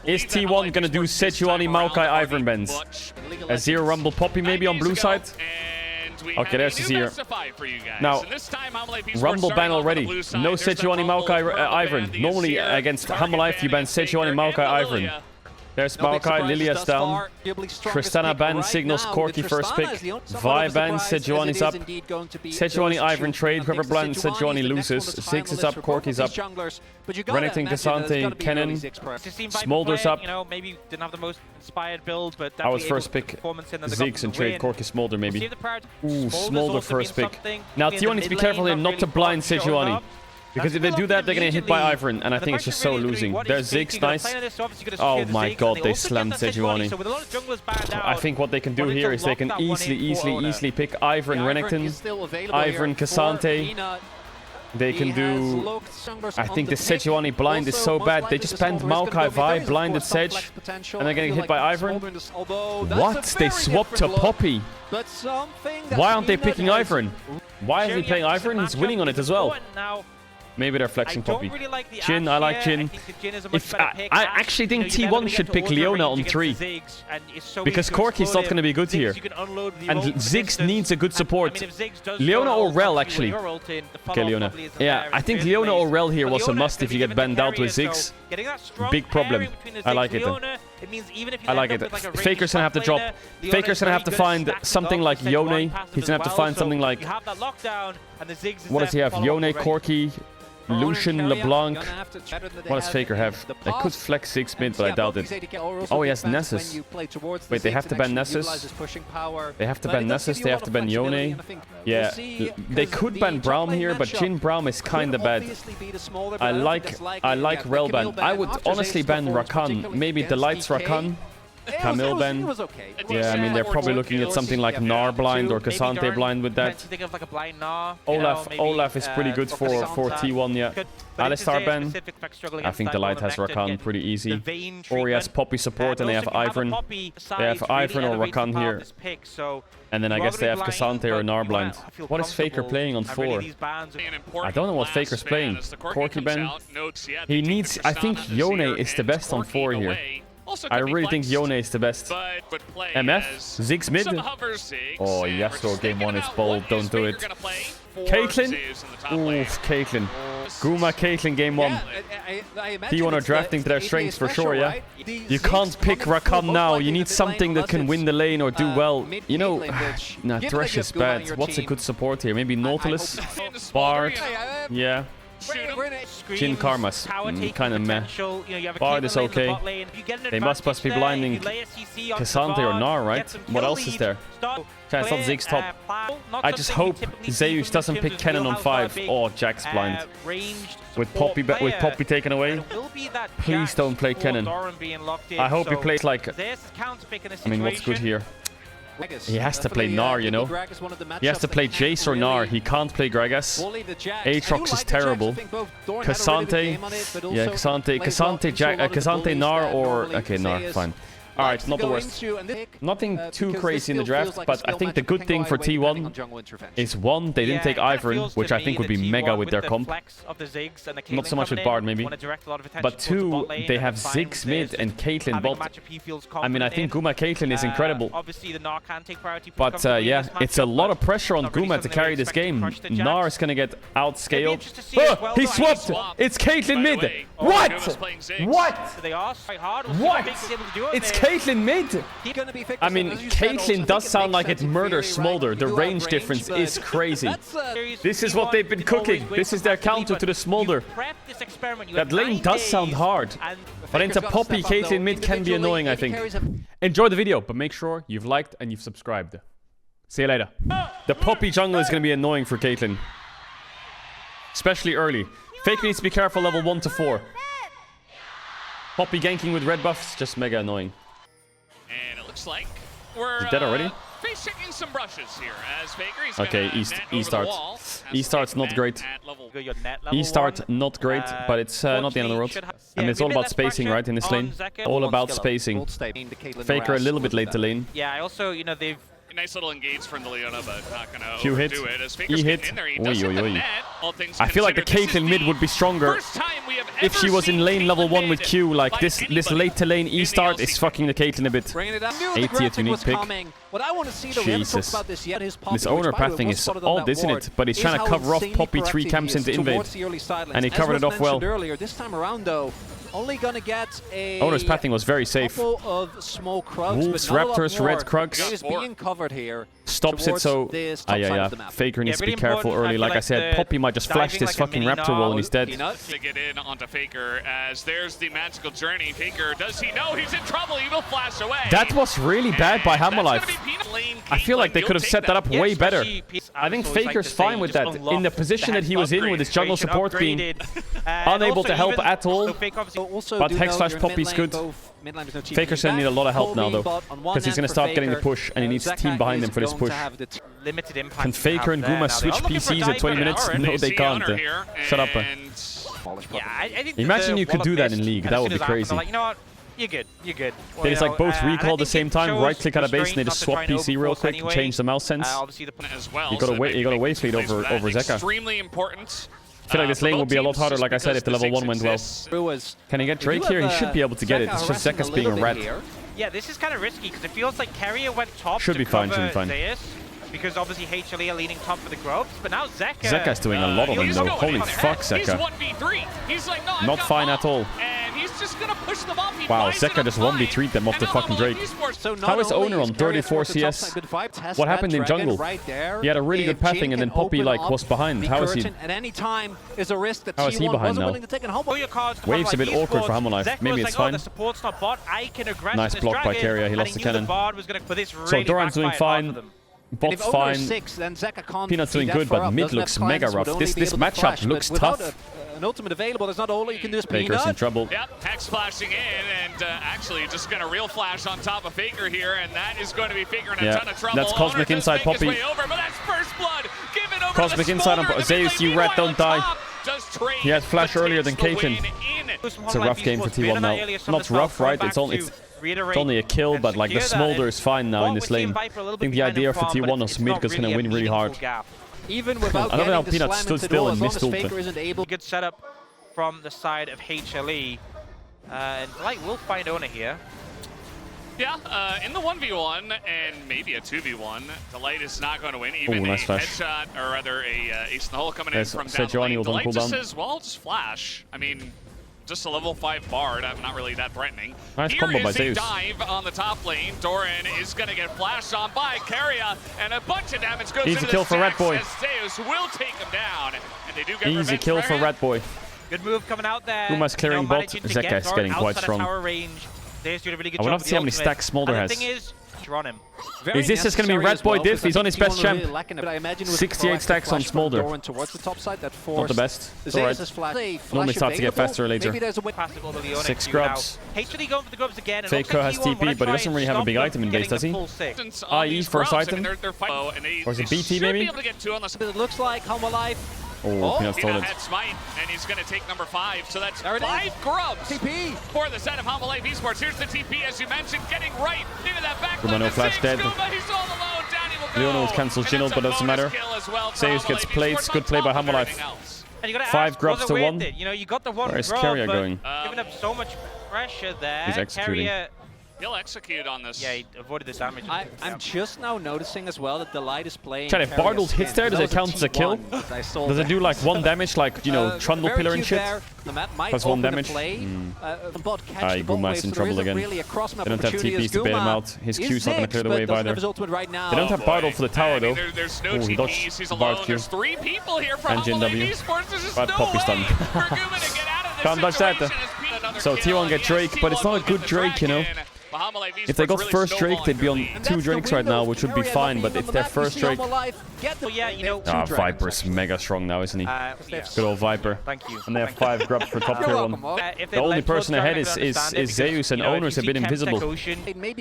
Is T1 gonna do Sejuani, Maokai, Ivern bends? A 0 Rumble Poppy maybe on blue side? Okay, there's the 0. Now, Rumble ban already. No Sejuani, Maokai, Ivern. Normally against Humble Life you ban Sejuani, Maokai, Ivern. There's Maokai, Lilia's down. Tristana ban signals Corki first pick. Vi ban, Sejuani's up. Sejuani, Ivern trade. Whoever blends Sejuani loses. Ziggs is up, Corki's up. Renekton, Cassante, Kennen. Smolder's up. I was first pick Ziggs and trade Corki Smolder maybe. Ooh, Smolder first pick. Now T1 needs to be careful here not to blind Sejuani. Because if they do that, they're gonna hit by Ivern, and I think it's just so losing. There's Ziggs, nice. Oh my god, they slammed Sejuani. I think what they can do here is they can easily pick Ivern, Renekton, Ivern, Cassante. They can do... I think the Sejuani blind is so bad. They just banned Maokai Vi, blinded Sedge, and they're getting hit by Ivern. What? They swapped to Poppy. Why aren't they picking Ivern? Why is he playing Ivern? He's winning on it as well. Maybe they're flexing Poppy. Jhin, I like Jhin. I actually think T1 should pick Leona on 3. Because Corki's not going to be good here. And Ziggs needs a good support. Leona or Rel, actually. Okay, Leona. Yeah, I think Leona or Rel here was a must if you get banned out with Ziggs. Big problem. I like it. I like it. Faker's gonna have to drop. Faker's gonna have to find something like Yone. He's gonna have to find something like... What does he have? Yone, Corki, Lucian, LeBlanc. What does Faker have? They could flex 6 mid, but I doubt it. Oh, he has Nessus. Wait, they have to ban Nessus. They have to ban Nessus. They have to ban Yone. Yeah, they could ban Braum here, but Jhin Braum is kinda bad. I like Rel ban. I would honestly ban Rakan. Maybe Delight's Rakan. Camille ban. Yeah, I mean, they're probably looking at something like Gnar blind or Cassante blind with that. Olaf is pretty good for T1, yeah. Alistar ban. I think Delight has Rakan pretty easy. Or he has Poppy support and they have Ivern. They have Ivern or Rakan here. And then I guess they have Cassante or Gnar blind. What is Faker playing on 4? I don't know what Faker's playing. Corki ban. He needs... I think Yone is the best on 4 here. I really think Yone is the best. MF? Ziggs mid? Oh, Yasuo game 1 is bold. Don't do it. Caitlyn? Oof, Caitlyn. Guma Caitlyn game 1. T1 are drafting to their strengths for sure, yeah? You can't pick Rakan now. You need something that can win the lane or do well. You know, nah, Thresh is bad. What's a good support here? Maybe Nautilus? Bard? Yeah. Jhin Karma's kind of meh. Bard is okay. They must be blinding Cassante or Gnar, right? What else is there? Okay, it's not Ziggs top. I just hope Zeus doesn't pick Kennen on 5. Oh, Jack's blind. With Poppy taken away. Please don't play Kennen. I hope he plays like... I mean, what's good here? He has to play Gnar, you know. He has to play Jace or Gnar. He can't play Gragas. Aatrox is terrible. Cassante. Yeah, Cassante, Gnar or... Okay, Gnar, fine. Alright, not the worst. Nothing too crazy in the draft, but I think the good thing for T1 is 1, they didn't take Ivern, which I think would be mega with their comp. Not so much with Bard, maybe. But 2, they have Ziggs mid and Caitlyn bot. I mean, I think Guma Caitlyn is incredible. But yeah, it's a lot of pressure on Guma to carry this game. Gnar is gonna get outscaled. Oh, he swapped! It's Caitlyn mid! What? What? What? It's Caitlyn mid! I mean, Caitlyn does sound like it murders Smolder. The range difference is crazy. This is what they've been cooking. This is their counter to the Smolder. That lane does sound hard. But into Poppy, Caitlyn mid can be annoying, I think. Enjoy the video, but make sure you've liked and you've subscribed. See you later. The Poppy jungle is going to be annoying for Caitlyn. Especially early. Fake needs to be careful level 1 to 4. Poppy ganking with red buffs, just mega annoying. And it looks like we're dead already. Facing some brushes here as Faker. Okay, E-start. E-start's not great. E-start not great, but it's not the end of the world. I mean, it's all about spacing, right, in this lane? All about spacing. Faker a little bit late to lane. Yeah, I also, you know, they've Nice little engage from the Leona, but not gonna Q hit. overdo it. As E Faker's hit. getting in there, he does hit the net, all things I feel like the considered. Caitlyn mid would be stronger First time we have if she ever was in seen lane level Caitlyn 1 with mid Q. Like by this anybody late to lane in E the start LCK. is fucking the Caitlyn a bit. Bringing it up. 80th unique pick. What I want to see, though, we haven't talked Jesus. about this yet. His Poppy, This owner which, by the way, pathing was is spotted on odd, that isn't ward, it? But he's is trying to how cover off insanely Poppy 3 proactive camps he is into invade. towards the early side lanes. And he As covered was it off well. mentioned earlier, this time around, though, only gonna get a Owner's pathing was very safe. couple of small Krugs, Wolves, but not a lot Raptors, more. Red Krugs. It is being covered here. Stops it, so Faker needs to be careful early. Like I said, Poppy might just flash this fucking Raptor wall and he's dead. To get in onto Faker, as there's the magical journey. Faker, does he know he's in trouble? He will flash away. That was really bad by Hammerlife. I feel like they could have set that up way better. I think Faker's fine with that. In the position that he was in with his jungle support being unable to help at all. But Hex/Poppy's good. Faker's gonna need a lot of help now though, because he's gonna start getting the push and he needs a team behind him for this push. Can Faker and Guma switch PCs at 20 minutes? No, they can't. Shut up. Imagine you could do that in League. That would be crazy. You know what? You're good. You're good. They just like both recall at the same time, right click at a base, and they just swap PC real quick and change the mouse sense. You got a wave lead over Zeka. Extremely important. I feel like this lane would be a lot harder, like I said, if the level 1 went well. Can he get Drake here? He should be able to get it. It's just Zeka's being a rat. Yeah, this is kind of risky because it feels like Carrier went top should be fine, Zeus, because obviously HLE are leaning top for the grubs, but now Zeka's doing a lot of them though. Holy fuck, Zeka. He's like, no, not fine at all. And he's just gonna push them off. Wow, Zeka just 1v3'd them off the fucking Drake. How is Owner on 34 CS? What happened in jungle? He had a really good pathing and then Poppy like was behind. How is he? How is he behind now? Wave's a bit awkward for Hammerlife. Maybe it's fine. Nice block by Carrier. He lost the cannon. So Doran's doing fine. Bot's fine. Peanut's doing good, but mid looks mega rough. This matchup looks tough. An ultimate available, there's not all you can do is Faker's in trouble. Yep, Hex flashing in, and actually just gonna real flash on top of Faker here, and that is going to be Faker in a ton of trouble. That's Cosmic Inside Poppy. Over, but that's first blood given over Cosmic Inside on Zeus, you rat, don't die. He had flash earlier than Caitlyn. It's a rough game for T1 now. Not rough, right? It's only a kill, but like the Smolder is fine now in this lane. I think the idea for T1 was mid was gonna win really hard. Even without I don't know how getting Peanut stood still and missed ult. Good setup from the side of HLE. And Light will find Owner here. Yeah, in the 1v1 and maybe a 2v1, Delight is not going to win. Even nice a flash. headshot, or rather a ace in the hole coming in from down the Sejuani lane. will Delight cool just down. says, well, just flash. I mean, just a level 5 bard, not really that threatening. Nice Here combo by is a Zeus. dive on the top lane. Doran is going to get flashed on by Carrier, and a bunch of damage goes Easy into kill the for Rat Boy. Zeus will take him down, and they do get Easy kill for Rat Boy. Good move coming out there. Guma's clearing bot. Zeka is getting quite strong. I would love to see how many stacks Smolder has. The thing is, on him. Is this just going to be Rat Boy diff? He's on his best champ. 68 stacks on Smolder. Not the best. It's alright. Normally starts to get faster later. 6 grubs. Faker has TP, but he doesn't really have a big item in base, does he? IE first item? Or is it BT maybe? It looks like Hammerlife. Oh, Peanut stole it. Smite, and he's going to take number 5. So that's 5 grubs TP for the set of Hammerlife Esports. Here's the TP, as you mentioned, getting right into that back Guma no flash dead. Leona was cancelled Jingle, but doesn't matter. Zeus gets plates. Good play by Hammerlife. 5 grubs to 1. Where is Carrier going? Giving up so much pressure there. He's executing. He'll execute on this. Yeah, he avoided the damage. I'm just now noticing as well that Delight is playing. Chat, if Bardold hits there, does it count as a kill? Does it do like 1 damage, like, you know, Trundle Pillar and shit? Plus 1 damage? Guma's in trouble again. They don't have TPs to bail him out. His Q's not going to clear the wave either. They don't have Bardold for the tower though. There's no Oh, he TPs. dodged He's the alone. Bard Q. There's 3 people here for And Jin W. But Poppy's done. Can't dodge that. So T1 get Drake, but it's not a good Drake, you know. If they got first Drake, they'd be on 2 Drakes right now, which would be fine, but it's their first Drake. Ah, Viper's mega strong now, isn't he? Good old Viper. Thank you. And they have 5 grubs for top tier 1. The only person ahead is Zeus, and Owner's a bit invisible.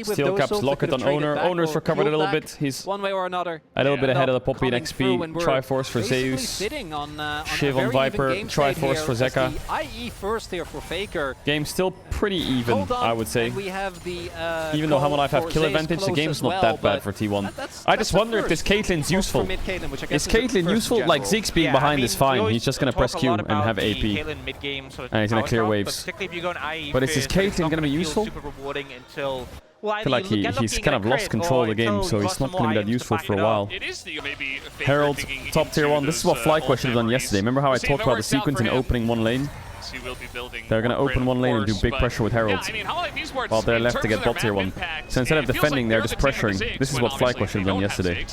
Steel Caps Locket on Owner. Owner's recovered a little bit. He's one way or another. A little bit ahead of the Poppy in XP. Triforce for Zeus. Shiv on Viper. Triforce for Zeka. IE first here for Faker. Game's still pretty even, I would say. We have the Even though Hamalife have kill advantage, the game's not that bad for T1. I just wonder if this Caedrel's useful. Is Caedrel useful? Like, Ziggs being behind is fine. He's just gonna press Q and have AP. And he's gonna clear waves. But is this Caedrel gonna be useful? I feel like he's kind of lost control of the game, so he's not going to be that useful for a while. Herald, top tier 1. This is what FlyQuest should have done yesterday. Remember how I talked about the sequence in opening one lane? They're going to open one lane and do big pressure with Herald, while they're left to get bot tier 1. So instead of defending, they're just pressuring. This is what FlyQuest should have done yesterday.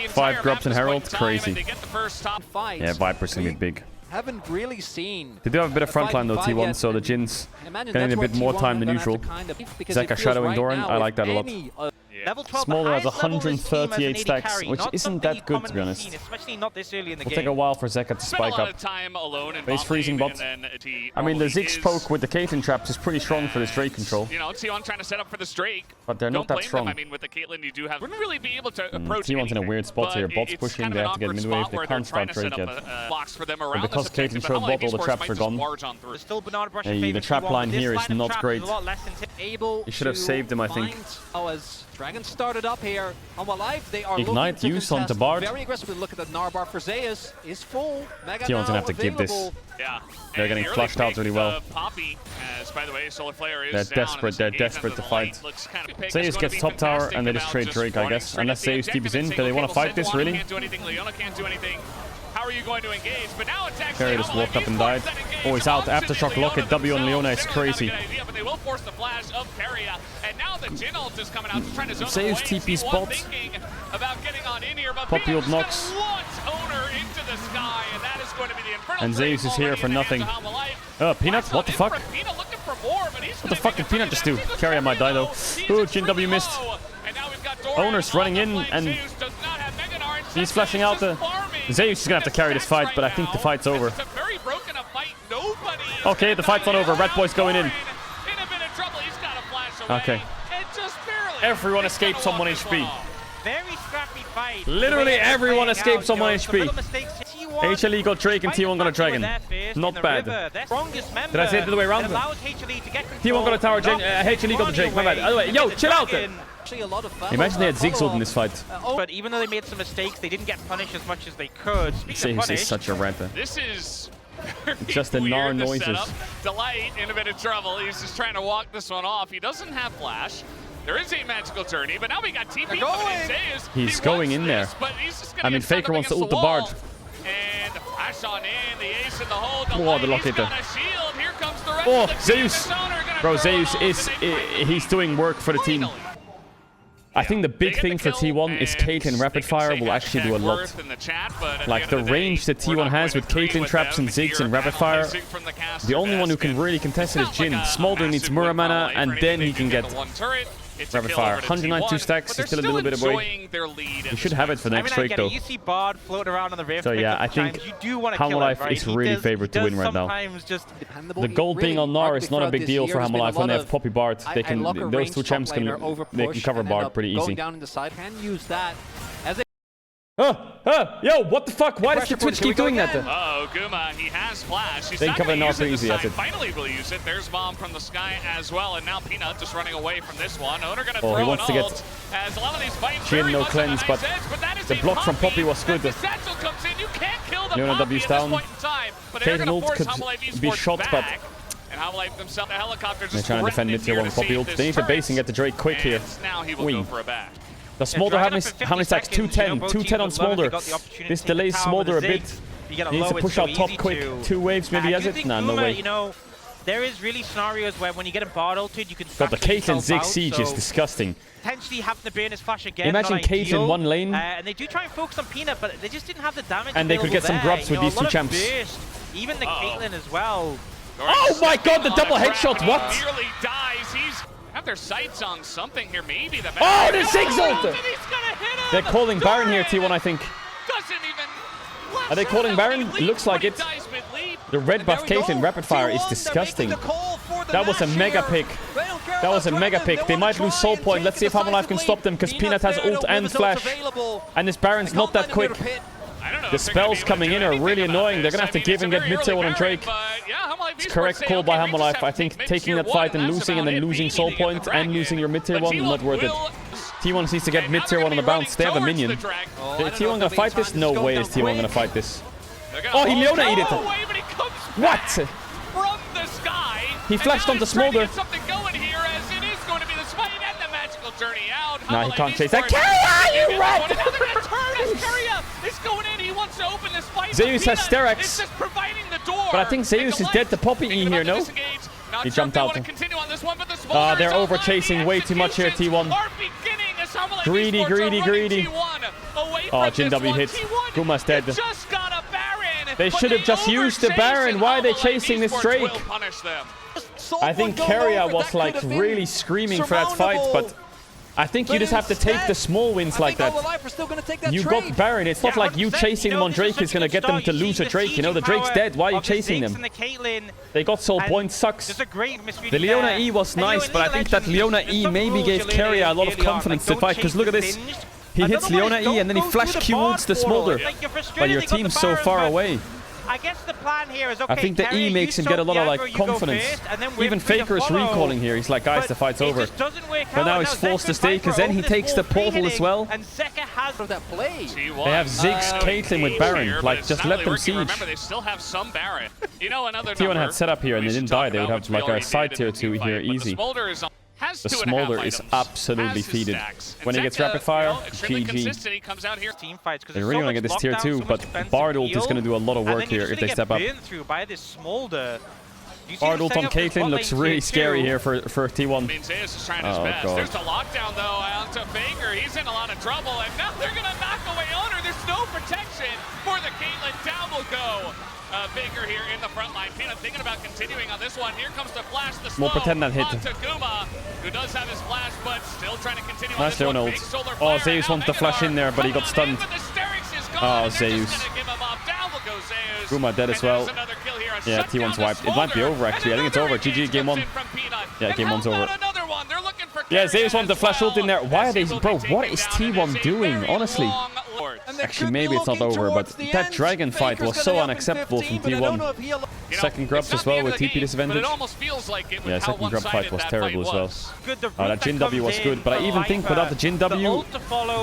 5 grubs in Herald, crazy. Yeah, Viper's going to be big. Haven't really seen. They do have a bit of frontline though, T1, so the Jin's getting a bit more time than usual. Zeka shadowing Doran, I like that a lot. Smolder has 138 stacks, which isn't that good, to be honest. It'll take a while for Zeka to spike up. Base freezing bot. I mean, the Ziggs poke with the Caitlyn traps is pretty strong for this Drake control. You know, T1 trying to set up for this Drake. But they're not that strong. I mean, with the Caitlyn, you do have... Wouldn't really be able to approach T1's in a weird spot here. Bot's pushing, they have to get midwave, they can't start Drake yet. But because Caitlyn showed bot, all the traps are gone. Hey, the trap line here is not great. You should have saved him, I think. Dragon started up here. Hamalife, they are Ignite use on the Bard. Very aggressively. Look at that Narbar for Zeus is full. T1's gonna have to give this. Yeah. They're getting flushed out really well. Poppy, as by the way, Solar Flare is they're desperate to fight. Zeus gets top tower and they just trade Drake, I guess. Unless Zeus TP's in. Do they want to fight this, really? How are you going to engage? But now it's actually Carry just walked up and died. Oh, he's out. Aftershock locket W on Leona is crazy. But they will force the flash of Keria. And now the Jin ult is coming out trying to zone Zeus TP spot. Poppy ult knocks. And Zeus is here for nothing. Peanut? What the fuck? What the fuck did Peanut just do? Keria might die though. Ooh, Jin W missed. Owner's running in and he's flashing out the... Zeus is gonna have to carry this fight, but I think the fight's over. Okay, the fight's not over. Red Boy's going in. Okay. Everyone escapes on 1 HP. Very scrappy fight. Literally everyone escapes on 1 HP. HLE got Drake and T1 got a Dragon. Not bad. Did I say it the other way around? T1 got a tower, HLE got the Drake. My bad. By the way, yo, chill out there. Imagine they had Ziggs ult in this fight. But even though they made some mistakes, they didn't get punished as much as they could. Zeus is such a rapper. This is just the gnar noises. Delight in a bit of trouble. He's just trying to walk this one off. He doesn't have flash. There is a magical journey, but now we got TP coming in. He's going in there. I mean, Faker wants to ult the Bard. And the flash on in, the ace in the hole. Oh, the locket there. Oh, Zeus. Bro, Zeus is... He's doing work for the team. I think the big thing for T1 is Caitlyn Rapid Fire will actually do a lot. Like the range that T1 has with Caitlyn traps and Ziggs and Rapid Fire, the only one who can really contest it is Jin. Smolder needs Mura mana and then he can get Rapid Fire. 192 stacks, still a little bit away. You should have it for the next Drake though. So yeah, I think Hamalife is really favored to win right now. The gold being on Gnar is not a big deal for Hamalife when they have Poppy Bard. They can, those two champs can cover Bard pretty easy. Yo, what the fuck? Why does the Twitch keep doing that then? Oh, Guma, he has flash. He's they can cover Gnar pretty easy, that's it. Finally will use it. There's bomb from the sky as well, and now Peanut just running away from this one. Owner gonna throw he wants to get as a lot of these fights Jin, no cleanse, but the block from Poppy was good. Leona W's down. Caitlyn ult could be shot, but and Hamalife themselves, the helicopter just they're trying to defend mid tier 1 Poppy ult. They need to base and get the Drake quick here. Now he will go for a back. The Smolder, how many stacks? 210. 210 on Smolder. This delays Smolder a bit. He needs to push out top quick. 2 waves, maybe he has it? Nah, no way. You know, there is really scenarios where when you get a Bard ulted, you can but the Caitlyn Ziggs siege is disgusting. Potentially having to burn his flash again. Imagine Caitlyn 1 lane. And they do try and focus on Peanut, but they just didn't have the damage. And they could get some grubs with these two champs. Even the Caitlyn as well. Oh my god, the double headshot, what? Nearly dies. He's have their sights on something here, maybe the oh, the Ziggs ult! They're calling Baron here, T1, I think. Are they calling Baron? It looks like it. The red buff Caitlyn Rapid Fire is disgusting. That was a mega pick. That was a mega pick. They might lose soul point. Let's see if Hamalife can stop them, because Peanut has ult and flash. And this Baron's not that quick. The spells coming in are really annoying. They're gonna have to give and get mid tier 1 on Drake. yeah, It's correct call by Hammerlife. I think taking that fight and losing losing soul point and losing your mid-tier 1 not worth it. T1 needs to get mid-tier 1 on the bounce. They have a minion. Is T1 gonna fight this? No way is T1 gonna fight this. Oh, he Leona ate it. What? From the sky. He flashed onto Smolder. Something going here as it is going to be the spite and the magical journey out. Nah, he can't chase that. Keria, you rat! Keria is going in. He wants to open this fight. Zeus has Sterak's. It's just providing the door. But I think Zeus is dead to Poppy E here, no? He jumped out. They're over chasing way too much here, T1. Greedy, greedy, greedy. Oh, Jin W hit. Guma's dead. They should have just used the Baron. Why are they chasing this Drake? I think Keria was like really screaming for that fight, but I think you just have to take the small wins like that. You got Baron. It's not like you chasing them on Drake is going to get them to lose a Drake. You know, the Drake's dead. Why are you chasing them? They got soul point. Sucks. The Leona E was nice, but I think that Leona E maybe gave Keria a lot of confidence to fight. Because look at this. He hits Leona E and then he flash Q-ults the Smolder. But your team's so far away. I guess the plan here is okay. I think the E makes him get a lot of like confidence. Even Faker is recalling here. He's like, guys, the fight's over. But now he's forced to stay because then he takes the portal as well. And Zeka has that play. They have Ziggs, Caitlyn with Baron. Like, just let them siege. Remember, they still have some Baron. You know, another T1 had set up here and they didn't die. They would have like a side tier 2 here easy. The Smolder is absolutely feeded. When he gets rapid fire, GG. They really want to get this tier 2, but Bard ult is going to do a lot of work here if they step up. Bard ult on Caitlyn looks really scary here for T1. Oh, God. There's a lockdown, though, onto Faker. He's in a lot of trouble, and now they're going to knock away Honor. There's no protection for the Caitlyn. Down will go. Faker here in the front line. Peanut thinking about continuing on this one. Here comes the flash, the slow. We'll pretend that hit. Onto Guma, who does have his flash, but still trying to continue nice on Leona this ult. Oh, Zeus wanted to flash in there, but he got stunned. Oh, Zeus. Guma dead as well. Yeah, T1's wiped. It might be over, actually. I think it's over. GG, game 1. Yeah, game 1's over. Yeah, Zeus wanted to flash ult in there. Why are they... Bro, what is T1 doing, honestly? Actually, maybe it's not over, but that dragon fight was so unacceptable from T1. Second grubs as well with TP disadvantage. Yeah, second grub fight was terrible as well. Oh, that Jin W was good, but I even think without the Jin W,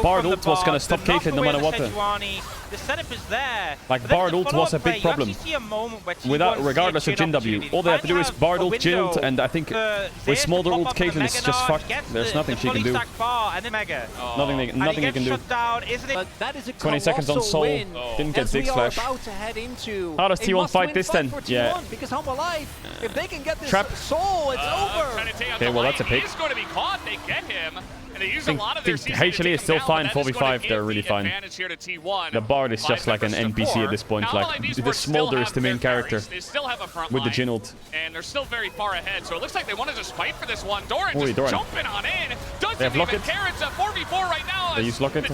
Bard ult was going to stop Caitlyn no matter what. Like, Bard ult was a big problem. Regardless of Jin W. All they have to do is Bard ult, Jin ult, and I think with Smolder ult, Caitlyn is just fucked. There's nothing she can do. Nothing you can do. 20 seconds on Soul. Didn't get Ziggs flash. How does T1 fight this then? Yeah. Trap. Okay, well that's a pick. I think HLE is still fine, 4v5, they're really fine. The Bard is just like an NPC at this point, like the Smolder is the main character with the Jin ult. And they're still very far ahead, so it looks like they want to just fight for this one. Doran just jumping on in. They have Locket. They use Locket.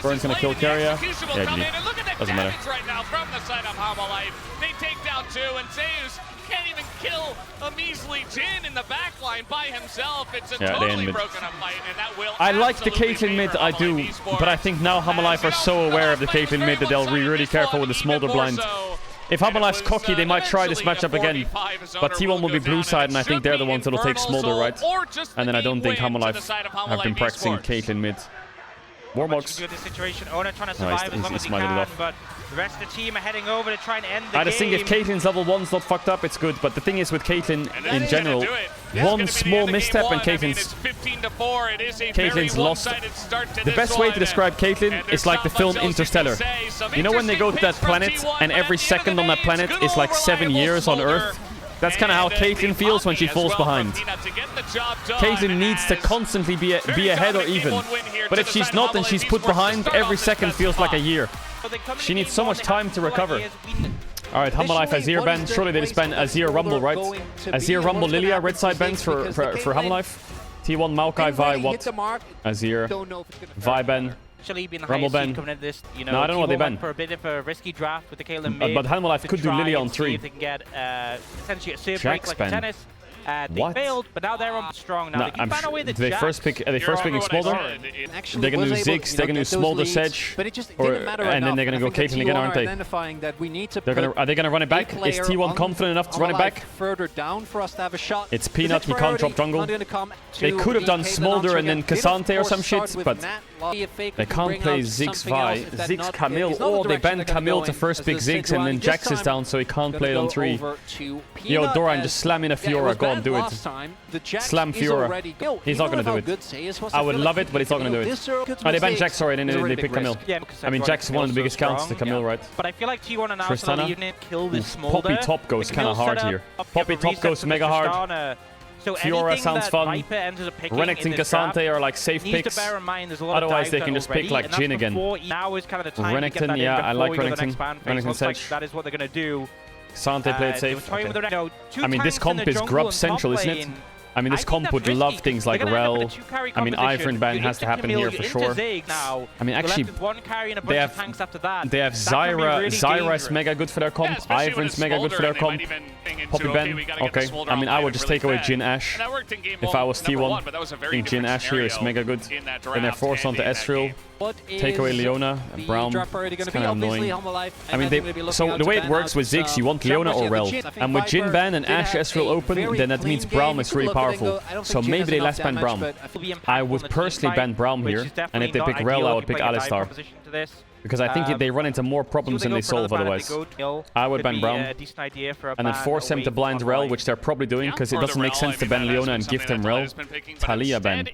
Burns gonna kill Keria. Yeah, GG. Doesn't matter. Right now from the side of Hammerlife. They take down 2, and Zeus can't even kill a measly Jin in the backline by himself. It's a totally broken up fight, and that will. I like the Caitlyn mid, I do, but I think now Hammerlife are so aware of the Caitlyn mid that they'll be really careful with the Smolder blind. If Hammerlife's cocky, they might try this matchup again, but T1 will be blue side, and I think they're the ones that'll take Smolder, right? And then I don't think Hammerlife have been practicing Caitlyn mid. Warmogs. He's smited it off. But the rest of the team are heading over to try and end the game. I just think if Caitlyn's level 1's not fucked up, it's good. But the thing is with Caitlyn in general, one small misstep and Caitlyn's lost. The best way to describe Caitlyn is like the film Interstellar. You know when they go to that planet and every second on that planet is like 7 years on Earth? That's kind of how Caitlyn feels when she falls behind. Caitlyn needs to constantly be ahead or even. But if she's not and she's put behind, every second feels like a year. She needs so much time to recover. Alright, Hammerlife Azir ban. Surely they just ban Azir Rumble, right? Azir Rumble Lilia, red side bans for Hammerlife. T1 Maokai Vi, what? Azir. Vi ban. Rumble ban. No, I don't know what they ban. For a bit of a risky draft with the Caleb mid. But Hammerlife could do Lilia on 3. If they can get essentially a serve break Jax like ban. tennis. They failed, but now they're on strong. Now they can find a way that they first picking Smolder. They're gonna do Ziggs, they're gonna do Smolder Sedge, and then they're gonna go Caitlyn again, aren't they? Are they gonna run it back? Is T1 confident enough to run it back? Further down for us to have a shot. It's Peanut, he can't drop jungle. They could have done Smolder and then Cassante or some shit, but they can't play Ziggs Vi. Ziggs Camille. Oh, they banned Camille to first pick Ziggs and then Jax is down, so he can't play it on 3. Yo, Doran, just slam in a Fiora. Go on, do it. Slam Fiora. He's not gonna do it. I would love it, but he's not gonna do it. Oh, they banned Jax, sorry, and then they pick Camille. I mean, Jax is one of the biggest counts to Camille, right? But I feel like T1 and Tristana kill this Smolder. Poppy top goes kind of hard here. Poppy top goes mega hard. So Fiora sounds fun. Renekton, Cassante are like safe picks. Otherwise, they can just pick like Jhin again. Renekton, yeah, I like Renekton. Renekton Sedge. That is what they're gonna do. Cassante played safe. Okay. I mean, this comp is Grub Central, isn't it? I mean, this comp would love things like Rel. I mean, Ivern ban has to happen here for sure. I mean, actually, they have Zyra. Zyra is mega good for their comp. Ivern's mega good for their comp. Poppy ban. Okay. I mean, I would just take away Jhin Ashe if I was T1. I think Jhin Ashe here is mega good. Then they're forced onto Ezreal. Take away Leona and Braum. It's kind of annoying. I mean, so the way it works with Ziggs, you want Leona or Rel. And with Jhin ban and Ashe Ezreal open, then that means Braum is really powerful. So maybe they last ban Braum. I would personally ban Braum here. And if they pick Rel, I would pick Alistar. Because I think they run into more problems than they solve otherwise. I would ban Braum. And then force them to blind Rel, which they're probably doing, because it doesn't make sense to ban Leona and gift him Rel. Taliyah ban.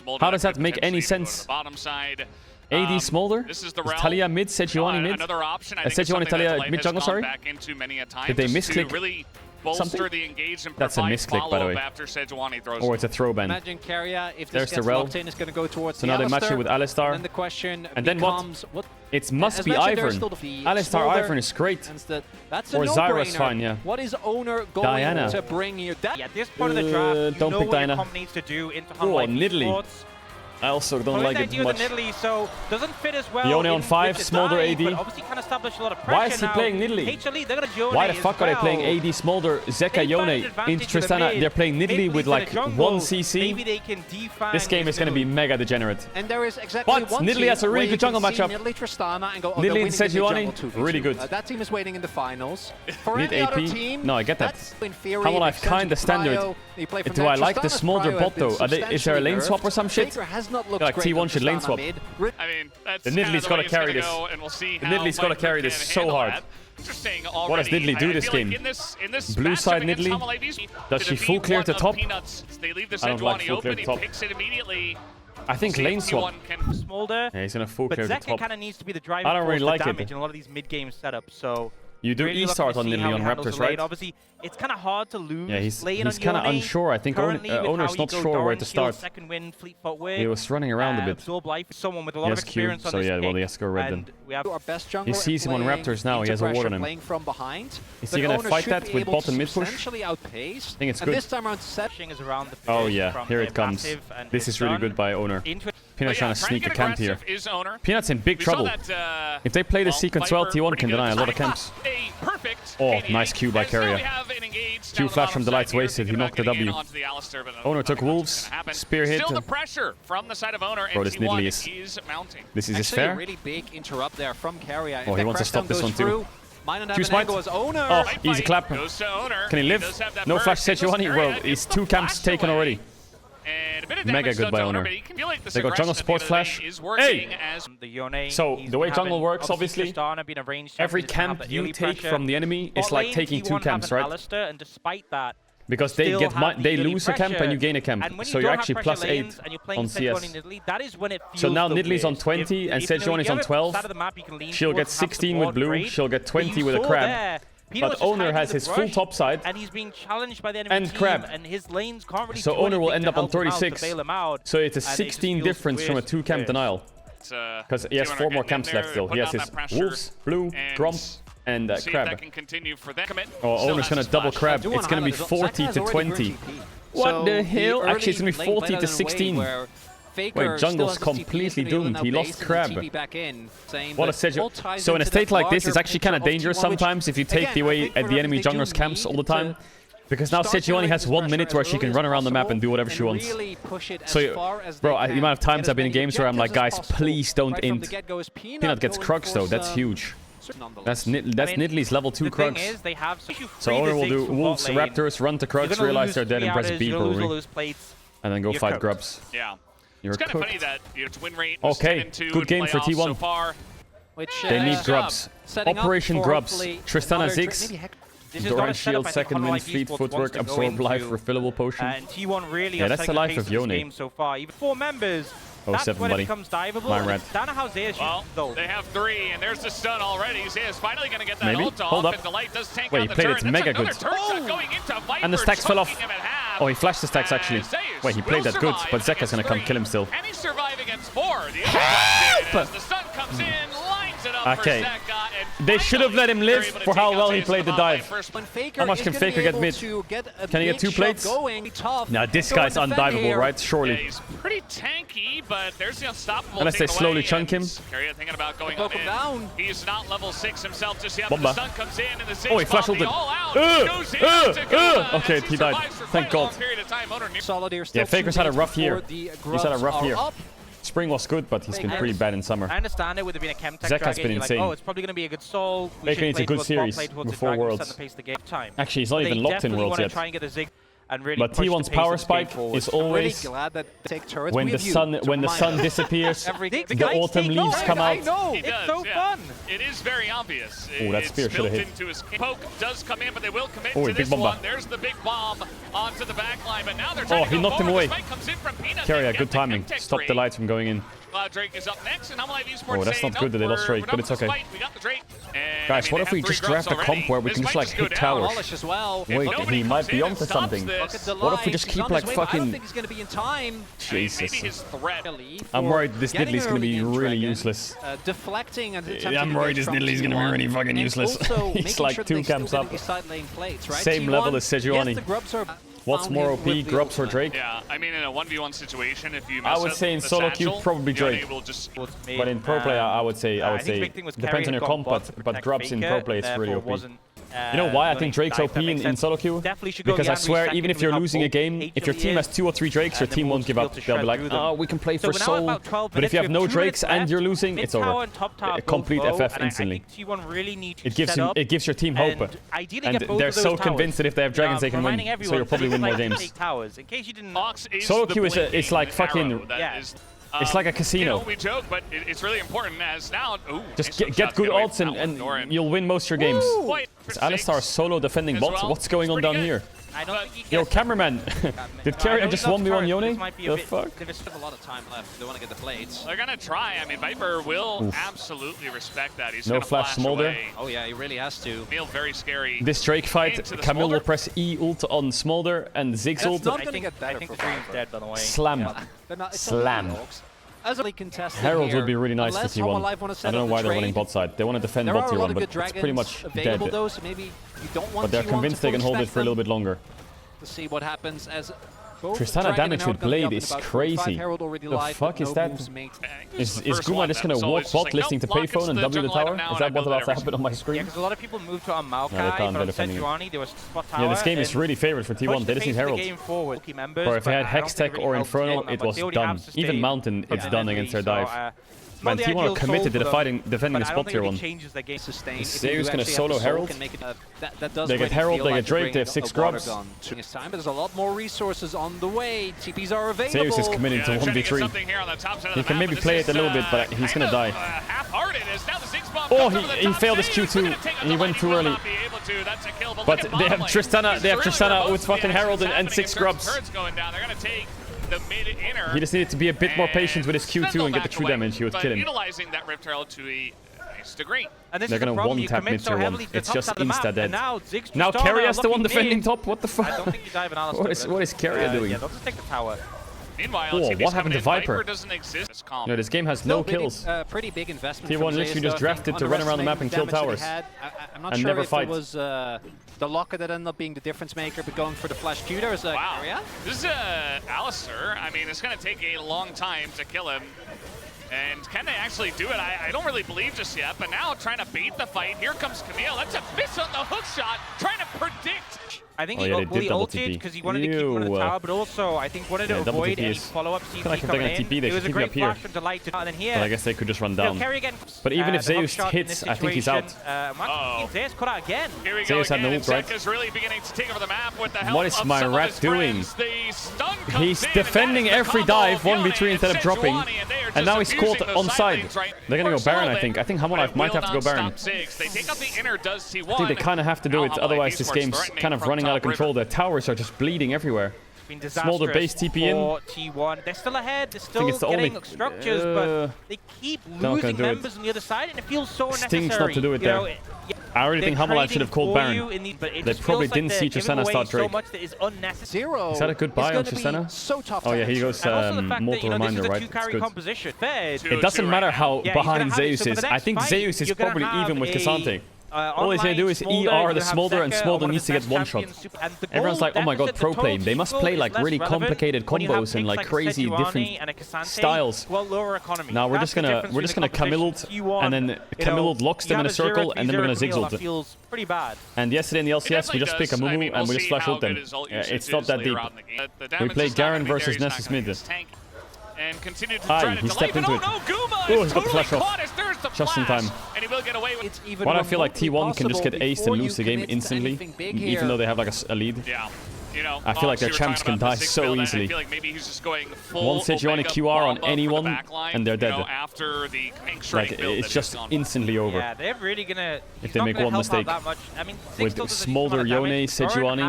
What? How does that make any sense? AD Smolder? Is Taliyah mid? Sejuani mid? Sejuani Taliyah mid jungle, sorry? Did they misclick something? That's a misclick, by the way. Or it's a throw ban. There's the Rel. So now they match it with Alistar. And then what? It must be Ivern. Alistar Ivern is great. Or Zyra's fine, yeah. What is Owner going to bring here? At this point of the draft, don't pick Diana. Oh, Nidalee. I also don't like it much. So doesn't fit as well. Yone on 5, Smolder AD. Why is he playing Nidalee? Why the fuck are they playing AD Smolder, Zeka, Yone into Tristana? They're playing Nidalee with like 1 CC. This game is going to be mega degenerate. But Nidalee has a really good jungle matchup. Nidalee and Sejuani, really good. That team is waiting in the finals. Need AP? No, I get that. Hololive kinda standard. Do I like the Smolder bot though? Is there a lane swap or some shit? Like T1 should lane swap. I mean, the Nidalee's got to carry this. The Nidalee's got to carry this so hard. What does Nidalee do this game? Blue side Nidalee? Does she full clear to top? I don't like full clear to top. I think lane swap. Yeah, he's gonna full clear to top. I don't really like it. In a lot of these mid-game setups, so you do E-start on Nidalee on Raptors, right? Obviously, it's kind of hard to lose. Yeah, he's kind of unsure. I think Owner's not sure where to start. He was running around a bit. He has Q, so yeah, well, he has to go red then. He sees him on Raptors now. He has a ward on him. Is he gonna fight that with bot and mid push? I think it's good. Oh yeah, here it comes. This is really good by Owner. Peanut's trying to sneak a camp here. Peanut's in big trouble. If they play this sequence well, T1 can deny a lot of camps. Oh, nice Q by Keria. Q flash from the lights wasted. He knocked the W. Owner took Wolves. Spear hit. Bro, this Nidalee is... This is fair? Oh, he wants to stop this one too. Q smite. Oh, easy clap. Can he live? No flash Sejuani. Well, he's 2 camps taken already. Mega good by Owner. They got jungle support flash. Hey! So, the way jungle works, obviously, every camp you take from the enemy is like taking 2 camps, right? Because they lose a camp and you gain a camp. So you're actually +8 on CS. So now Nidalee's on 20 and Sejuani's on 12. She'll get 16 with blue. She'll get 20 with a crab. But Owner has his full top side and he's being challenged by the enemy team, crab. And his lanes can't really so Owner will end up on 36. So it's a 16 difference from a 2-camp denial. Because he has 4 more camps left still. He has his Wolves, Blue, Gromp, and Crab. Oh, Owner's gonna double Crab. It's gonna be 40 to 20. What the hell? Actually, it's gonna be 40 to 16. Wait, jungle's completely doomed. He lost Crab. What a Sejuani. So in a state like this, it's actually kind of dangerous sometimes if you take away the enemy jungler's camps all the time. Because now Sejuani has 1 minute where she can run around the map and do whatever she wants. So, bro, the amount of times I've been in games where I'm like, guys, please don't int. Peanut gets Krugs though, that's huge. That's Nidalee's level 2 Krugs. So Owner will do Wolves, Raptors, run to Krugs, realize they're dead, and press B probably. And then go fight Grubs. Yeah. You're it's kind of funny that win rate was 10-2 good game for T1. So far. They need Grubs. Operation Grubs. Tristana Ziggs. Doran Shield, second win, fleet footwork, absorb life, refillable potion. And T1 really that's the life of Yone. So far. Even 4 members. Oh, That's 7, when buddy. it becomes diveable. Mine red. Don't know how Zeus well, they have 3, and there's the stun already. Zeus finally going to get that Maybe. ult off, Hold up. and the light does tank Wait, out he the played turret. it mega good. And the stacks fell off. Oh, he flashed the stacks actually. Wait, he played that good, but Zeka's going to come kill him still. And he's surviving against 4. Help! The stun comes in, lines it up for Zeka, and they should have let him live for how well he played the dive. How much can Faker get mid? Can he get 2 plates? Now this guy's undiveable, right? Surely. Yeah, he's pretty tanky, but there's the unstoppable. Unless they slowly chunk him. Carrier thinking about going down. He's not level 6 himself just yet. Bomba. The sun comes in and the Ziggs Oh, he flash ulted. Okay, he died. Thank God. Yeah, Faker's had a rough year. He's had a rough year. Spring was good, but he's been pretty bad in summer. I understand it would have been a Chemtech Zek has been insane. Like, oh, it's probably going to be a good soul. Faker needs a good series before Worlds. Actually, he's not even locked in Worlds yet. But T1's power spike is always when the sun disappears, the autumn leaves come out. It's so fun. It is very obvious. Oh, that spear should have hit. Poke does come in, but they will commit to this one. There's the big bomb onto the backline, but now they're trying to go he knocked him away. Carrier, Carrier, good timing. Stop the lights from going in. Drake is up next, and Esports that's not good that they lost Drake, but it's okay. Guys, what if we just draft a comp where we can just like hit towers? Wait, he might be onto something. What if we just keep like fucking... Jesus. I'm worried this Nidalee is going to be really useless. I'm worried this Nidalee is going to be really fucking useless. He's like 2 camps up. Same level as Sejuani. What's more OP, Grubs or Drake? Yeah, I mean in a 1v1 situation, if you I would say in solo queue, probably Drake. But in pro play, I would say depends on your comp, but Grubs in pro play is really OP. You know why I think Drake's OP in solo queue? Because I swear, even if you're losing a game, if your team has 2 or 3 Drakes, your team won't give up. They'll be like, oh, we can play for soul. But if you have no Drakes and you're losing, it's over. Complete FF instantly. It gives your team hope. And they're so convinced that if they have dragons, they can win. So you'll probably win more games. Solo queue is like fucking... It's like a casino. You know, we joke, but it's really important as now... Ooh, just get good ults and you'll win most of your games. Is Alistar solo defending bots? What's going on down here? Yo, cameraman! Did Carrier just 1v1 Yone? The fuck? There's a lot of time left. They want to get the plates. They're gonna try. I mean, Viper will absolutely respect that. He's no flash smolder. Oh yeah, he really has to. Feel very scary. This Drake fight, Camille will press E ult on Smolder and Ziggs ult. Not gonna get better. I think the Dream's dead, by the way. Slam. Slam. Herald would be really nice for T1. I don't know why they're running bot side. They want to defend bot T1, but it's pretty much dead. But they're convinced they can hold it for a little bit longer. To see what happens as Tristana damage with Blade is crazy. The fuck is that? Is Guma just gonna walk bot listening to payphone and W the tower? Is that what's about to happen on my screen? Yeah, because a lot of people moved to Maokai, but on Sejuani, there was spot tower. Yeah, this game is really favored for T1. They just need Herald. Or if they had Hextech or Infernal, it was done. Even Mountain, it's done against their dive. Man, T1 are committed to defending the spot tier 1. Is Zeus gonna solo Herald? They get Herald, they get Drake, they have 6 Grubs. There's a lot more resources on the way. TPs are available. Zeus is committed to 1v3. He can maybe play it a little bit, but he's gonna die. Oh, he failed his Q2. He went too early. But they have Tristana with fucking Herald and 6 Grubs. He just needed to be a bit more patient with his Q2 and get the true damage. He would kill him. Utilizing that Rift Herald to a nice degree. They're gonna one-tap mid tier 1. It's just insta-dead. Now Carrier's the one defending top? What the fuck? What is Carrier doing? Yeah, they'll just take the tower. Meanwhile, what happened to Viper? Doesn't exist. No, this game has no kills. Pretty big investment. T1 literally just drafted to run around the map and kill towers. I'm not sure if it was the locker that ended up being the difference maker, but going for the flash Q. There's a wow. This is Alistar. I mean, it's going to take a long time to kill him. And can they actually do it? I don't really believe just yet, but now trying to bait the fight. Here comes Camille. That's a miss on the hook shot, trying to predict. I think Oh, he yeah, they ulted did double because he wanted to keep one of the tower, but also I think wanted to double avoid TP any is- follow-up I CT feel like if they're coming gonna in. TP, they It was should a TP up great here. flash from Delight to, and then here. But I guess they could just run down. Carry again. But even if the hook Zeus shot in hits, this I think he's out. situation, Zeus caught out again. Here we go Zeus had again, no and ult, right? Zeka's really beginning to take over the map with the help What is of my some of rat his doing? friends. The stun comes He's in, defending and that is the every combo dive, of 1v3 Yone instead of and dropping. Sejuani, and they are And now just he's caught abusing those on side side. lanes right They're gonna go first Baron, little I bit, think. I think but Hamon it might will have to go not Baron. stop Ziggs. They take out the inner, does T1. I think they kind of have to do it, Now otherwise this Esports game's threatening kind of from running out of top control. river. The towers are just bleeding everywhere. Been Smolder base disastrous TP in. for T1. They're still ahead. They're still it's the getting only- structures, but they keep gonna losing do it. members on the other side, and it feels so Stinks unnecessary. not to do it You know, there. I already think Hamon should have called Baron. They probably didn't see Tristana start so Drake. much that is unnecessary. Zero. Is that a good buy on is gonna Tristana? be so tough Oh to yeah, he answer. goes And also the fact that, mortal you know, this reminder, is a right? It's two-carry good. composition. Fair. It doesn't matter how Yeah, he's gonna behind have it. Zeus So for is. the I next think fight, Zeus is you're gonna probably have even with a, Cassante. All he's gonna do is ER the Smolder and Smolder needs to get one shot. Everyone's like, oh my god, pro play. They must play like really complicated combos and like crazy different styles. Now we're just gonna Camille ult, and then Camille ult locks them in a circle, and then we're gonna Ziggs ult it. Feels pretty bad. And yesterday in the LCS we just pick a Mumu and we just flash ult them. It's not that deep. We play Garen versus Nessus mid. And continue to Aye, try to he stepped delay, into but it. Guma Oh, is he's got the totally flash off. caught as there's the Just in flash, time. and he will get away with It's even But I feel like remotely T1 can just get possible aced before and you lose the game commit to instantly, anything big even here. though they have like a lead. Yeah. You know, I feel like their we were champs talking can about die the six so build, and easily. I feel like maybe he's just going full One Sejuani Omega QR on Bomba for the anyone, backline, and they're you know, dead. after the Hank Like, build it's that just he's on. instantly over. Yeah, they're really gonna. If they make one mistake. That much. I mean, With Smolder, Yone, Sejuani,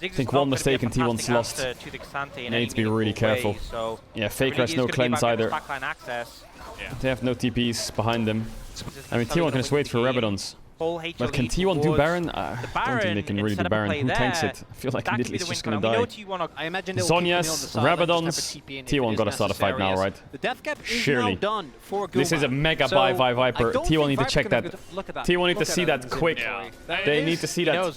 I think one mistake and T1's lost. They need to be really careful. Yeah, Faker has no cleanse either. They have no TPs behind them. I mean, T1 can just wait for Rabadons. But can T1 do Baron? I don't think they can really do Baron. Who tanks it? I feel like Nidalee is just gonna die. I imagine they'll keep Camille on the Zhonya's, side, like, just Rabadons, have a TP in if it T1 is gotta start a fight now, necessary. right? The death cap is Surely. now done for Guma. This is a mega So, buy by I Viper. don't T1 think need to Viper's check gonna that. look at that. T1 need to Look see at that quick. Yeah. They need to see that.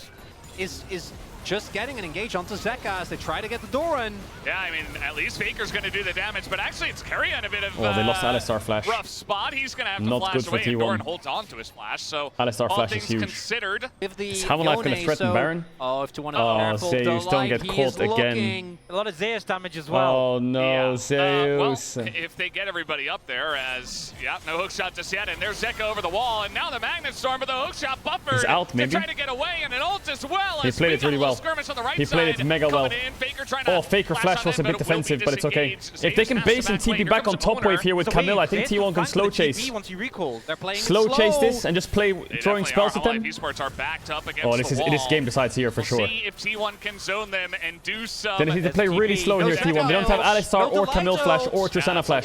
Is just getting an engage onto Zeka as they try to get the door in. Yeah, I mean, at least Faker's going to do the damage, but actually it's Curry in a bit of Oh, they lost Alistar flash. rough spot. He's going to have to Not flash good for away, and T1. Doran holds on to his flash, so Alistar all flash is things huge. considered. If the Is Hamon going to threaten Baron? Oh, if T1 Oh, is careful, Zeus, don't Delight, get he caught is again. looking. A lot of Zeus damage as well. Oh no, Yeah. Zeus. Well, if they get everybody up there, as no hook shot just yet, and there's Zeka over the wall, and now the Magnet Storm, but the hook shot buffered. He's out, maybe? To try to get away, and an ult as well. He as played we it got really a little well. skirmish on the right He played it side. mega well. Coming in, Faker trying to Oh, Faker flash was a bit defensive, but it's okay. If they can base and TP back on top wave here with Camille, I think T1 can slow chase. Once he recalls, They're playing Slow it chase slow. this and just play throwing spells at them. Esports are backed up against Oh, the this wall. game decides here for sure. See if T1 can zone them and do some. They need to play really slow here, T1. They don't have Alistar or Camille flash or Tristana flash.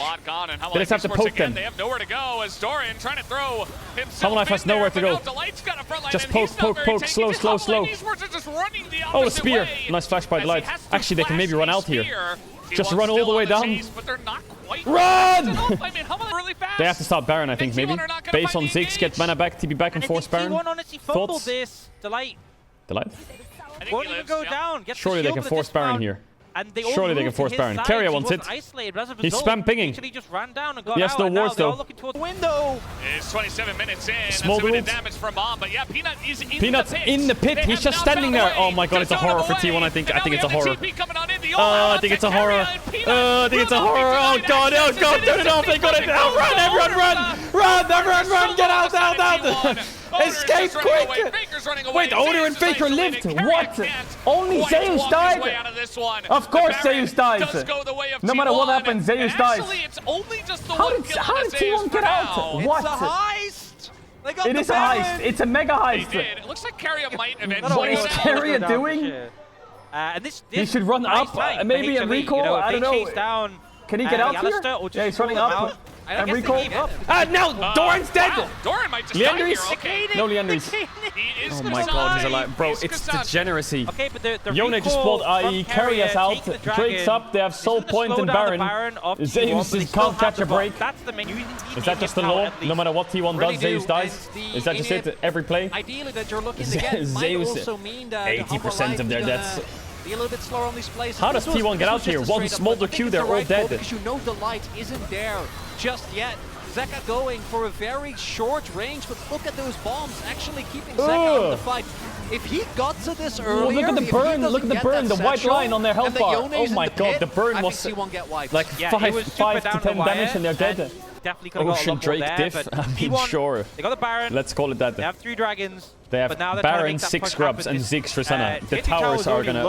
They just have to poke them. They have nowhere to go as Doran trying to throw himself. Hamon has nowhere to go. Just poke, slow. Oh, a spear. Nice flash by Delight. Actually, they can maybe run out here. Just run all the way down. Run! They have to start Baron, I think, maybe. Base on Ziggs, get mana back, TP back, and force Baron. T1 honestly fumbled Thoughts? this. Delight Delight? won't even go down. Gets the Surely they shield can with the force Baron dismount. here. And they all Surely they moved can to force his Baron. side. Carrier He wants wasn't it. isolated. As a He's result, spam pinging. literally just ran down and got He has out, no and now wards, they're all though. looking towards the window. It's 27 minutes in. Smolder That's a bit of ult. damage from Mom, but yeah, Peanut is in Peanut's the pit. in the pit. They He's have just not standing found a there. Oh way my god, it's a to zone horror for away. T1, I think. And I think now it's a we have the horror. TP coming on in. The I think it's a horror. I think it's a horror. Oh god, turn it off. They got it now. Run, everyone, run. Get out. Escape quick. Wait, Oda and Faker lived. What? Only Zeus died? Of course Zeus dies. No matter what happens, Zeus dies. How did T1 get out? What? It's a heist. They got It the is a Baron. heist. It's a mega heist. It looks like Carrier might What eventually is go down. Carrier doing? And this He should run nice up, fight for maybe a HLE, recall, you know, if I don't they know. chase down, Can he get out here? Alistar or just Yeah, he's running pull them up. out. And guess they recall. gave up. No, Doran's dead. Wow, Doran might just die here. Leandris? Okay. No Leandris. He is Oh my god, he's alive. Bro, He's it's Kassan. degeneracy. Okay, but the Yone just recall pulled from IE, carry us Carrier, out, taking the breaks dragon, up, they have is soul gonna point slow and down the Baron. of T1, Zeus but they still can't have catch the a block. break. That's the main. Is that just the law? No matter what T1 Really does, Zeus do, dies? and the Is that just inhib it? Every play? Ideally that you're looking to get might Zeus, also mean that 80% of their deaths. Be a little bit slower on these plays. How does T1 get out here? One Smolder Q, they're all dead. Because you know the light isn't there just yet. Zeka going for a very short range, but look at those bombs actually keeping Zeka out of the fight. If he got to this earlier, look at the burn, the white line on their health bar. Oh my god, the burn was like 5 to 10 damage and they're dead. Definitely could have got a lot more there, Diff, but I mean, sure. They got the Baron. Let's call it that. They have 3 dragons. They have but now Baron, 6 grubs, and 6 Tristana. The towers are gonna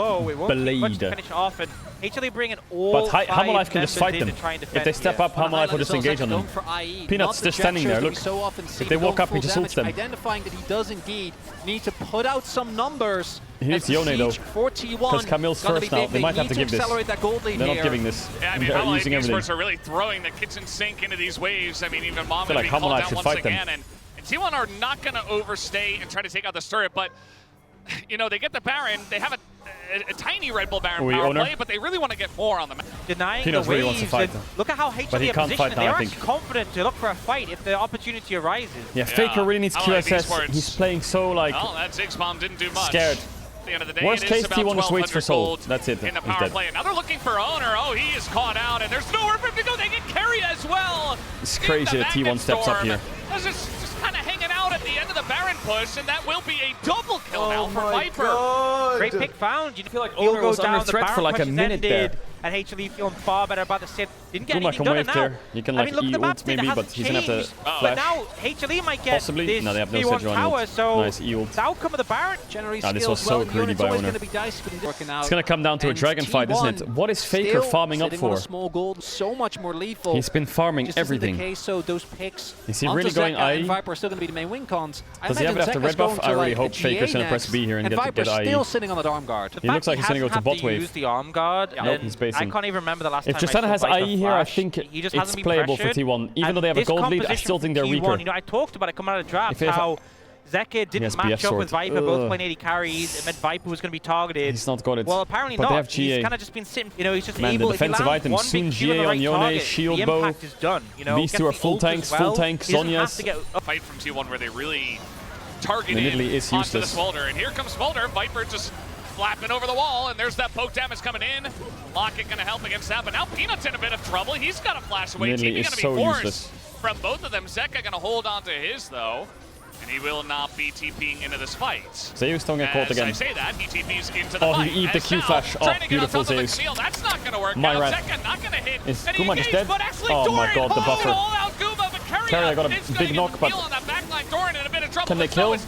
bleed. Finish off, and HLE bringing all but Hammerlife can just fight them. If they step up, Hammerlife will just engage on them. Peanut's just standing there, look. If they walk up, he just ults them. Identifying that he does indeed need to put out some numbers. He needs Yone though, because Camille's first now. They might have to give this. They're not giving this. Yeah, I mean, Hammerlife esports are really throwing the kitchen sink into these waves. I mean, even Mom will be called out once again. And T1 are not going to overstay and try to take out this turret, but, you know, they get the Baron. They have a tiny Red Bull Baron power play, but they really want to get more on the map. Denying Peanuts the waves. Really wants to fight. Look at how HLE are positioned. They are actually confident to look for a fight if the opportunity arises. Yeah, Faker really needs QSS. He's playing so, like, well, that Ziggs bomb didn't do much. Scared. At the end of the day, worst case, T1 just waits for Soul. That's it. In the power play. Now they're looking for Owner. Oh, he is caught out, and there's nowhere for him to go. They get carry as well. It's crazy that T1 steps up here. Just kind of hanging out at the end of the Baron push, and that will be a double kill now for Viper. God. Great pick found. You feel like Owner was under threat for like a minute there. And HLE feeling far better about the sit. Didn't get anything done now. There. You can like E-ult maybe, but he's gonna have to flash. But now HLE might get possibly. This no, they have no T1 tower, so nice E-ult. the outcome of the Baron generally this was so greedy by Owner. It's gonna come down to a dragon fight, isn't it? What is Faker farming up for? Small gold, so much more lethal. He's been farming everything. Case, so those picks is he really going IE? Viper are still gonna be the main win cons. Does he have it after red buff? I really hope Faker's gonna press B here and get IE. Still sitting on the arm guard. He looks like he's gonna go to bot wave. Use the arm guard. Nope, he's basing. I can't even remember the last time. If Tristana has IE here, I think it's playable for T1. Even though they have a gold lead, I still think they're weaker. You know, I talked about it coming out of draft, how Zeka didn't match up with Viper, both playing 80 carries. It meant Viper was going to be targeted. He's not got it. Well, apparently not. They have GA. He's kind of just been sitting, you know, he's just Man, able, the defensive items, soon GA on Yone, shield bow. The impact is done, you know. These two are full tanks, full tank, Zhonya's. A fight from T1 where they really targeted is onto the Smolder. And here comes Smolder. Viper just flapping over the wall, and there's that poke damage coming in. Lockett gonna help against that, but now Peanut's in a bit of trouble. He's got to flash away. TP gonna be forced from both of them. Zeka gonna hold on to his though, and he will not be TPing into this fight. Zeus don't get caught again. I say that, he TPs into the fight. He eat the Q flash. Oh, beautiful Zeus. That's not gonna work. Zeka not gonna hit. Is Guma just dead? Oh my god, the buffer. Carrier got a big knock, but can they kill? I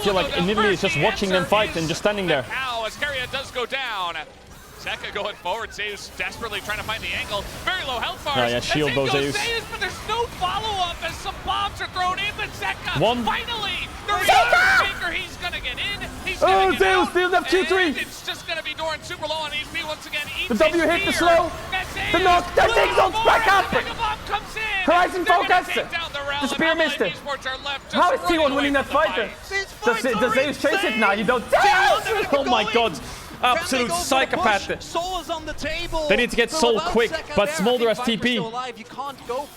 feel like Nidalee is just watching them fight and just standing there. Now, as Carrier does go down, Zeka going forward, Zeus desperately trying to find the angle. Very low health bars. Oh, yeah, shield bow Zeus. But there's no follow-up as some bombs are thrown in, but Zeka finally, Faker, he's gonna get in. He's gonna get out. Zeus have Q3. It's just gonna be Doran super low on HP once again. The W hit the slow. The knock. The Ziggs back up. Horizon focus. The spear missed it. How is T1 winning that fight? Does Zeus chase it? Now you don't. Oh my god. Absolute psychopath. Soul is on the table. They need to get Soul quick, but Smolder has TP.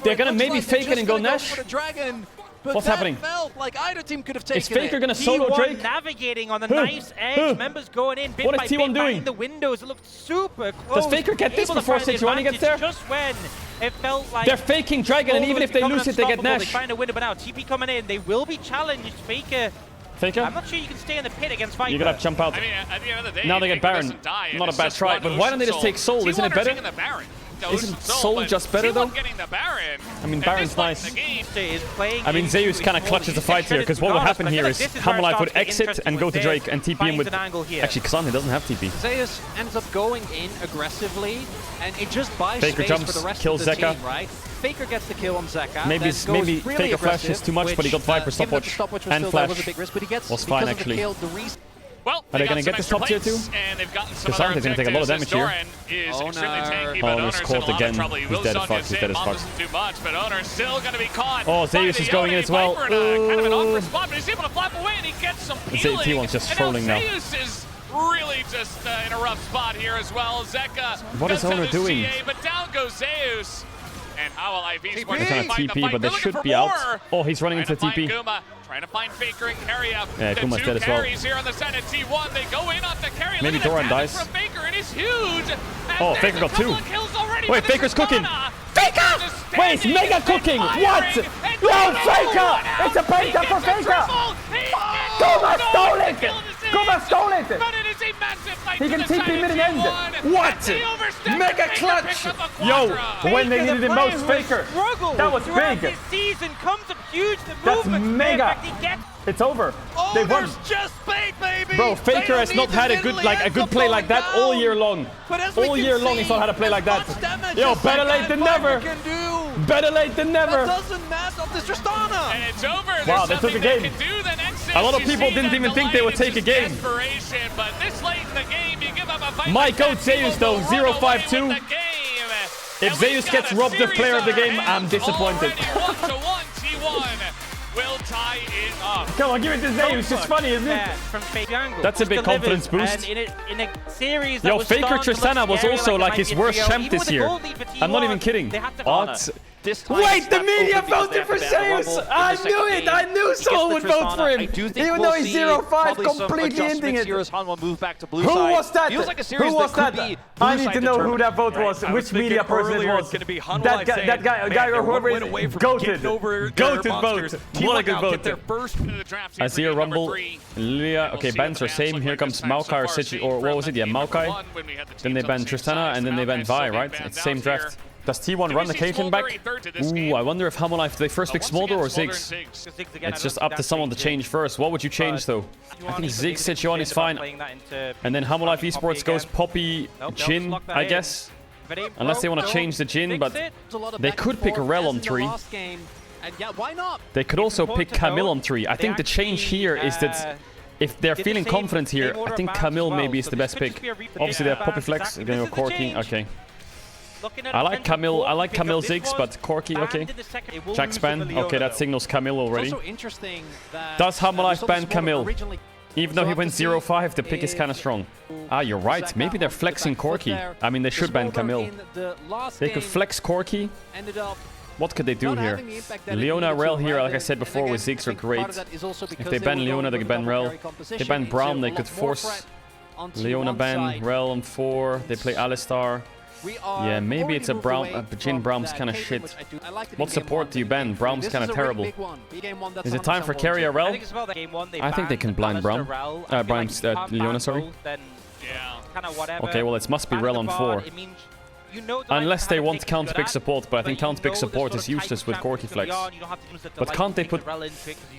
They're gonna maybe fake it and go Nash. What's happening? Like either team could have taken Is Faker gonna solo Drake? Navigating on the nice edge. Members going in bit by bit behind the windows. It looked super close. Does Faker get this before Sejuani gets there? Just when it felt like they're faking Dragon, and even if they lose it, they get Nash. They find a window, but now TP coming in. They will be challenged. Faker. I'm not sure you can stay in the pit against Viper. You're gonna have to jump out. I mean, at the end of the day, now they get Baron. Not a bad try, but why don't they just take Soul? Isn't it better? Isn't Soul just better though? I mean, Baron's nice. I mean, Zeus kind of clutches the fight here, because what would happen here is Hammerlife would exit and go to Drake and TP him with... Actually, Kazan doesn't have TP. Zeus ends up going in aggressively, and it just buys Faker space jumps, for the rest kills of the Zeka. team, right? Faker gets the kill on Zeka. Maybe Faker flashes too much, but he got Viper stopwatch and flash. Was fine actually. Well, are they going to get this top tier too? Because Sante's going to take a lot of damage here. Owner's caught again. He's dead as fuck. He's dead as fuck. Oh, Zeus is going in as well. T1's just trolling now. Really just in a rough spot here as well. Zeka. What is Owner doing? But down goes Zeus. And how will IV They're trying to TP, but they should be out. Oh, he's running into TP. Trying to find Faker and carry up. Yeah, Kuma's dead as well. Here on the side of T1. They go in on the carry. Maybe Doran dies. Faker, and he's huge. Oh, Faker got 2. Wait, Faker's cooking. Faker! Wait, Mega cooking! What? No, Faker! It's a penta for Faker! Goma stole it! Goma stole it! But it is a massive fight. He can TP mid and end. What? Mega clutch! Yo, when they needed him most, Faker. That was big. This season comes up huge. The That's movement mega. It's over. They won. Just bait, baby. Bro, Faker has not had a good play like that all year long. All year long he's not had a play like that. Yo, better late than never. Better late than never. Doesn't matter this Tristana. And it's over. Wow, they took a game. A lot of people didn't even think they would take a game. But this late in the game, you give up a fight. My coach Zeus though, 0-5-2. If Zeus gets robbed of player of the game, I'm disappointed. 1-1, T1 will tie it up. Come on, give it to Zeus. It's funny, isn't it? That's a big confidence boost. In a series Yo, Faker Tristana was also like his worst champ this year. I'm not even kidding. What? Wait, the media voted for Zeus! I knew it! I knew someone would vote for him! Even though he's 0-5, completely ending it. Who was that? Who was that? I need to know who that vote was, which media person it was. That guy or whoever it is, goated. Goated vote. What a good vote. I see a Rumble. Lilia, okay, bans are same. Here comes Maokai or Sichi, or what was it? Yeah, Maokai. Then they ban Tristana, and then they ban Vi, right? It's the same draft. Does T1 run the Caitlyn back? Ooh, I wonder if Hamalife, do they first pick Smolder or Ziggs? It's just up to someone to change first. What would you change though? I think Ziggs Sichuan is fine. And then Hamalife Esports goes Poppy, Jin, I guess. Unless they want to change the Jin, but they could pick Rel on 3. They could also pick Camille on 3. I think the change here is that if they're feeling confident here, I think Camille maybe is the best pick. Obviously they have Poppy Flex, they're going to go Corki, okay. I like Camille Ziggs, but Corki, okay. Jack Span, okay, that signals Camille already. Does Hamalife ban Camille? Even though he went 0-5, the pick is kind of strong. Ah, you're right, maybe they're flexing Corki. I mean, they should ban Camille. They could flex Corki. What could they do here? Leona, Rel here, like I said before, with Ziggs are great. If they ban Leona, they could ban Rel. If they ban Braum, they could force Leona ban, Rel on 4. They play Alistar. Yeah, maybe it's a Jin Braum's kind of shit. What support do you ban? Braum's kind of terrible. Is it time for carry a Rel? I think they can blind Braum. Leona, sorry. Okay, well, it must be Rel on 4. Unless they want counter-pick support, but I think counter-pick support is useless with Corki Flex. But can't they put...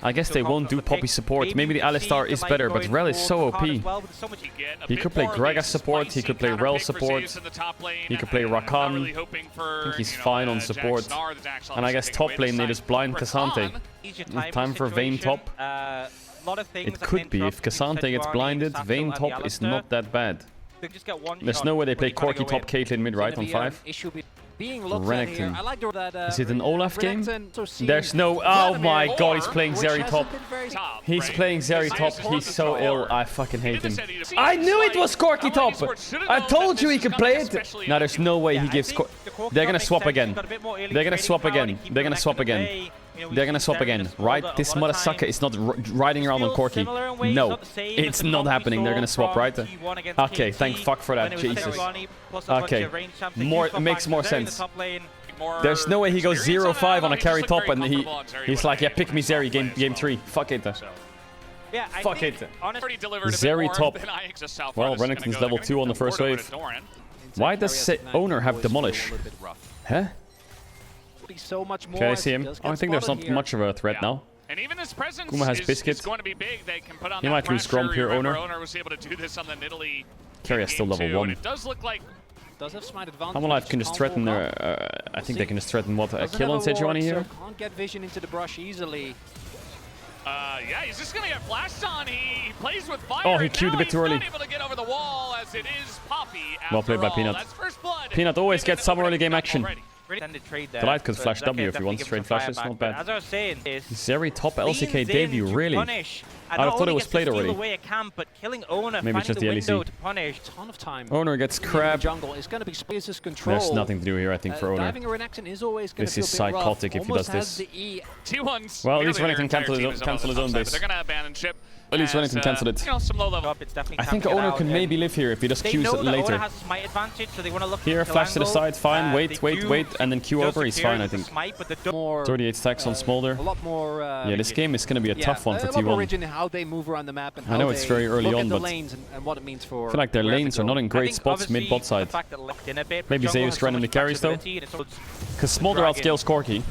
I guess they won't do Poppy support. Maybe the Alistar is better, but Rel is so OP. He could play Gragas support, he could play Rel support, he could play Rakan. I think he's fine on support. And I guess top lane they just blind Cassante. Time for Vayne top. It could be. If Cassante gets blinded, Vayne top is not that bad. There's no way they play Corki top Caitlyn mid, right, on 5? Renekton. Is it an Olaf game? There's no... Oh my god, he's playing Zeri top. He's playing Zeri top. He's so ill. I fucking hate him. I knew it was Corki top! I told you he could play it! No, there's no way he gives... They're gonna swap again. They're gonna swap again. They're gonna swap again. They're gonna swap again, right? This mother sucker is not riding around on Corki. No, it's not happening. They're gonna swap, right? Okay, thank fuck for that, Jesus. Okay, makes more sense. There's no way he goes 0-5 on a carry top and he's like, yeah, pick me Zeri game 3. Fuck it. Fuck it. Zeri top. Well, Renekton's level 2 on the first wave. Why does Owner have Demolish? Huh? Okay, I see him. Oh, I think there's not much of a threat now. And even his presence Kuma has Biscuit. is going to be big. They can put on he might lose Gromp here, Owner. Was able to do this on the Nidalee Carry is still level 1. It does look like Hamalife can just threaten their... I think they can just threaten what? A kill on Sejuani here? Can't get vision into the brush easily. Yeah, he's just going to get flashed on. He plays with fire. Oh, he queued a bit too early. Able to get over the wall as it is Poppy. Well played by Peanut. Peanut always gets some early game action. The light could flash W if he wants trade flashes, not bad. As I was saying, Zeri top LCK debut, really? I thought it was played already. Maybe it's just the LEC. Owner gets crab. There's nothing to do here, I think, for Owner. This is psychotic if he does this. Well, at least Renekton cancel his own base. They're gonna abandon ship. At least Renekton cancelled it. I think Owner can maybe live here if he just queues it later. Here, flash to the side, fine. Wait, and then queue over. He's fine, I think. 38 stacks on Smolder. Yeah, this game is going to be a tough one for T1. how they move around the map and how I know it's very early on, the but lanes and what it means for. I feel like their lanes are not in great spots mid-bot side. Maybe Zeus randomly carries though, because Smolder outscales Corki.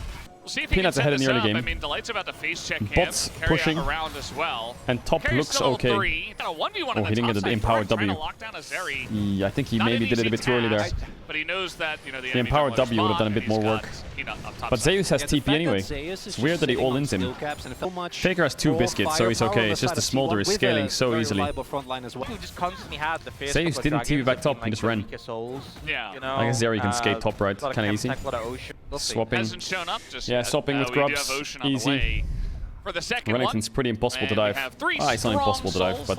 Peanut's ahead in the early game. I mean, Delight's about to face check him, Bots pushing around as well. And top looks okay. Oh, he didn't get the empowered W. Yeah, I think he maybe did it a bit too early there. But he knows that, you know, the empowered W would have done a bit more work. But Zeus has TP anyway. It's weird that he all-ins him. Faker has 2 biscuits, so he's okay. It's just the Smolder is scaling so easily. Zeus didn't TP back top, he just ran. Yeah. I guess Zeri can skate top right, kind of easy. Swapping. Yeah, swapping with grubs, easy. For the second Renekton's pretty impossible to dive. It's not impossible to dive, but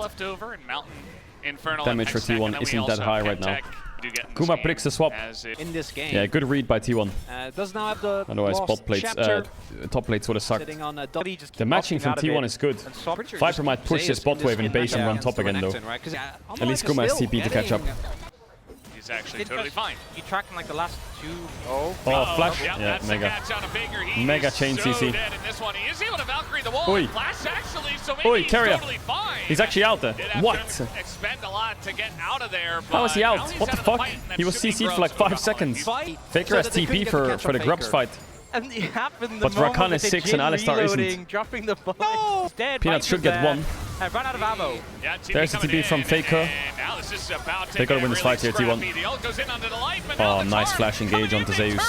damage for T1 isn't that high right now. Kuma predicts the swap. In this game. Yeah, good read by T1. Does now have the otherwise top plates would have sucked. The matching from T1 is good. Viper might push his bot wave in base and run top again though. At least Kuma has TP to catch up. He's actually totally fine. You tracking like the last 2. Oh, flash. Yeah, mega. Mega chain CC. Oi. Oi, carrier. He's actually out there. What? How is he out? What the fuck? He was CC'd for like 5 seconds. Faker has TP for the grubs fight. And it happened but Rakan is 6 and Alistar isn't. Dropping the no! Peanut should get 1. Run out of ammo. There's the TP from Faker. They gotta win this fight here, T1. Oh, nice flash engage onto Zeus.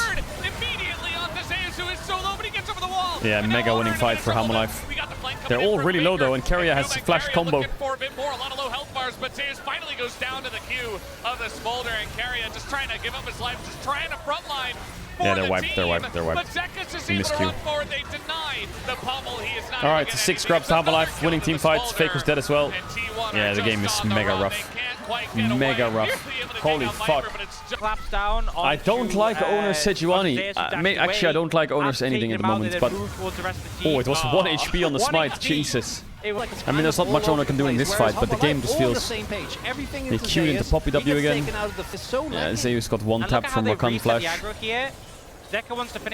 Yeah, mega winning fight for Hamalife. They're all really low though, and Keria has flash combo. But Zeus finally goes down to the queue of the Smolder, and Keria just trying to give up his life, just trying to frontline. Yeah, they're wiped, they're wiped, they're wiped. He missed Q. Alright, so 6 grubs to Hamalife, winning team fights. Faker's dead as well. Yeah, the game is mega rough. Mega rough. Holy fuck. I don't like owner Sejuani. Actually, I don't like owners anything at the moment, but... Oh, it was 1 HP on the smite, Jesus. I mean, there's not much owner can do in this fight, but the game just feels... They queued into Poppy W again. Yeah, Zeus got 1 tap from Rakan flash.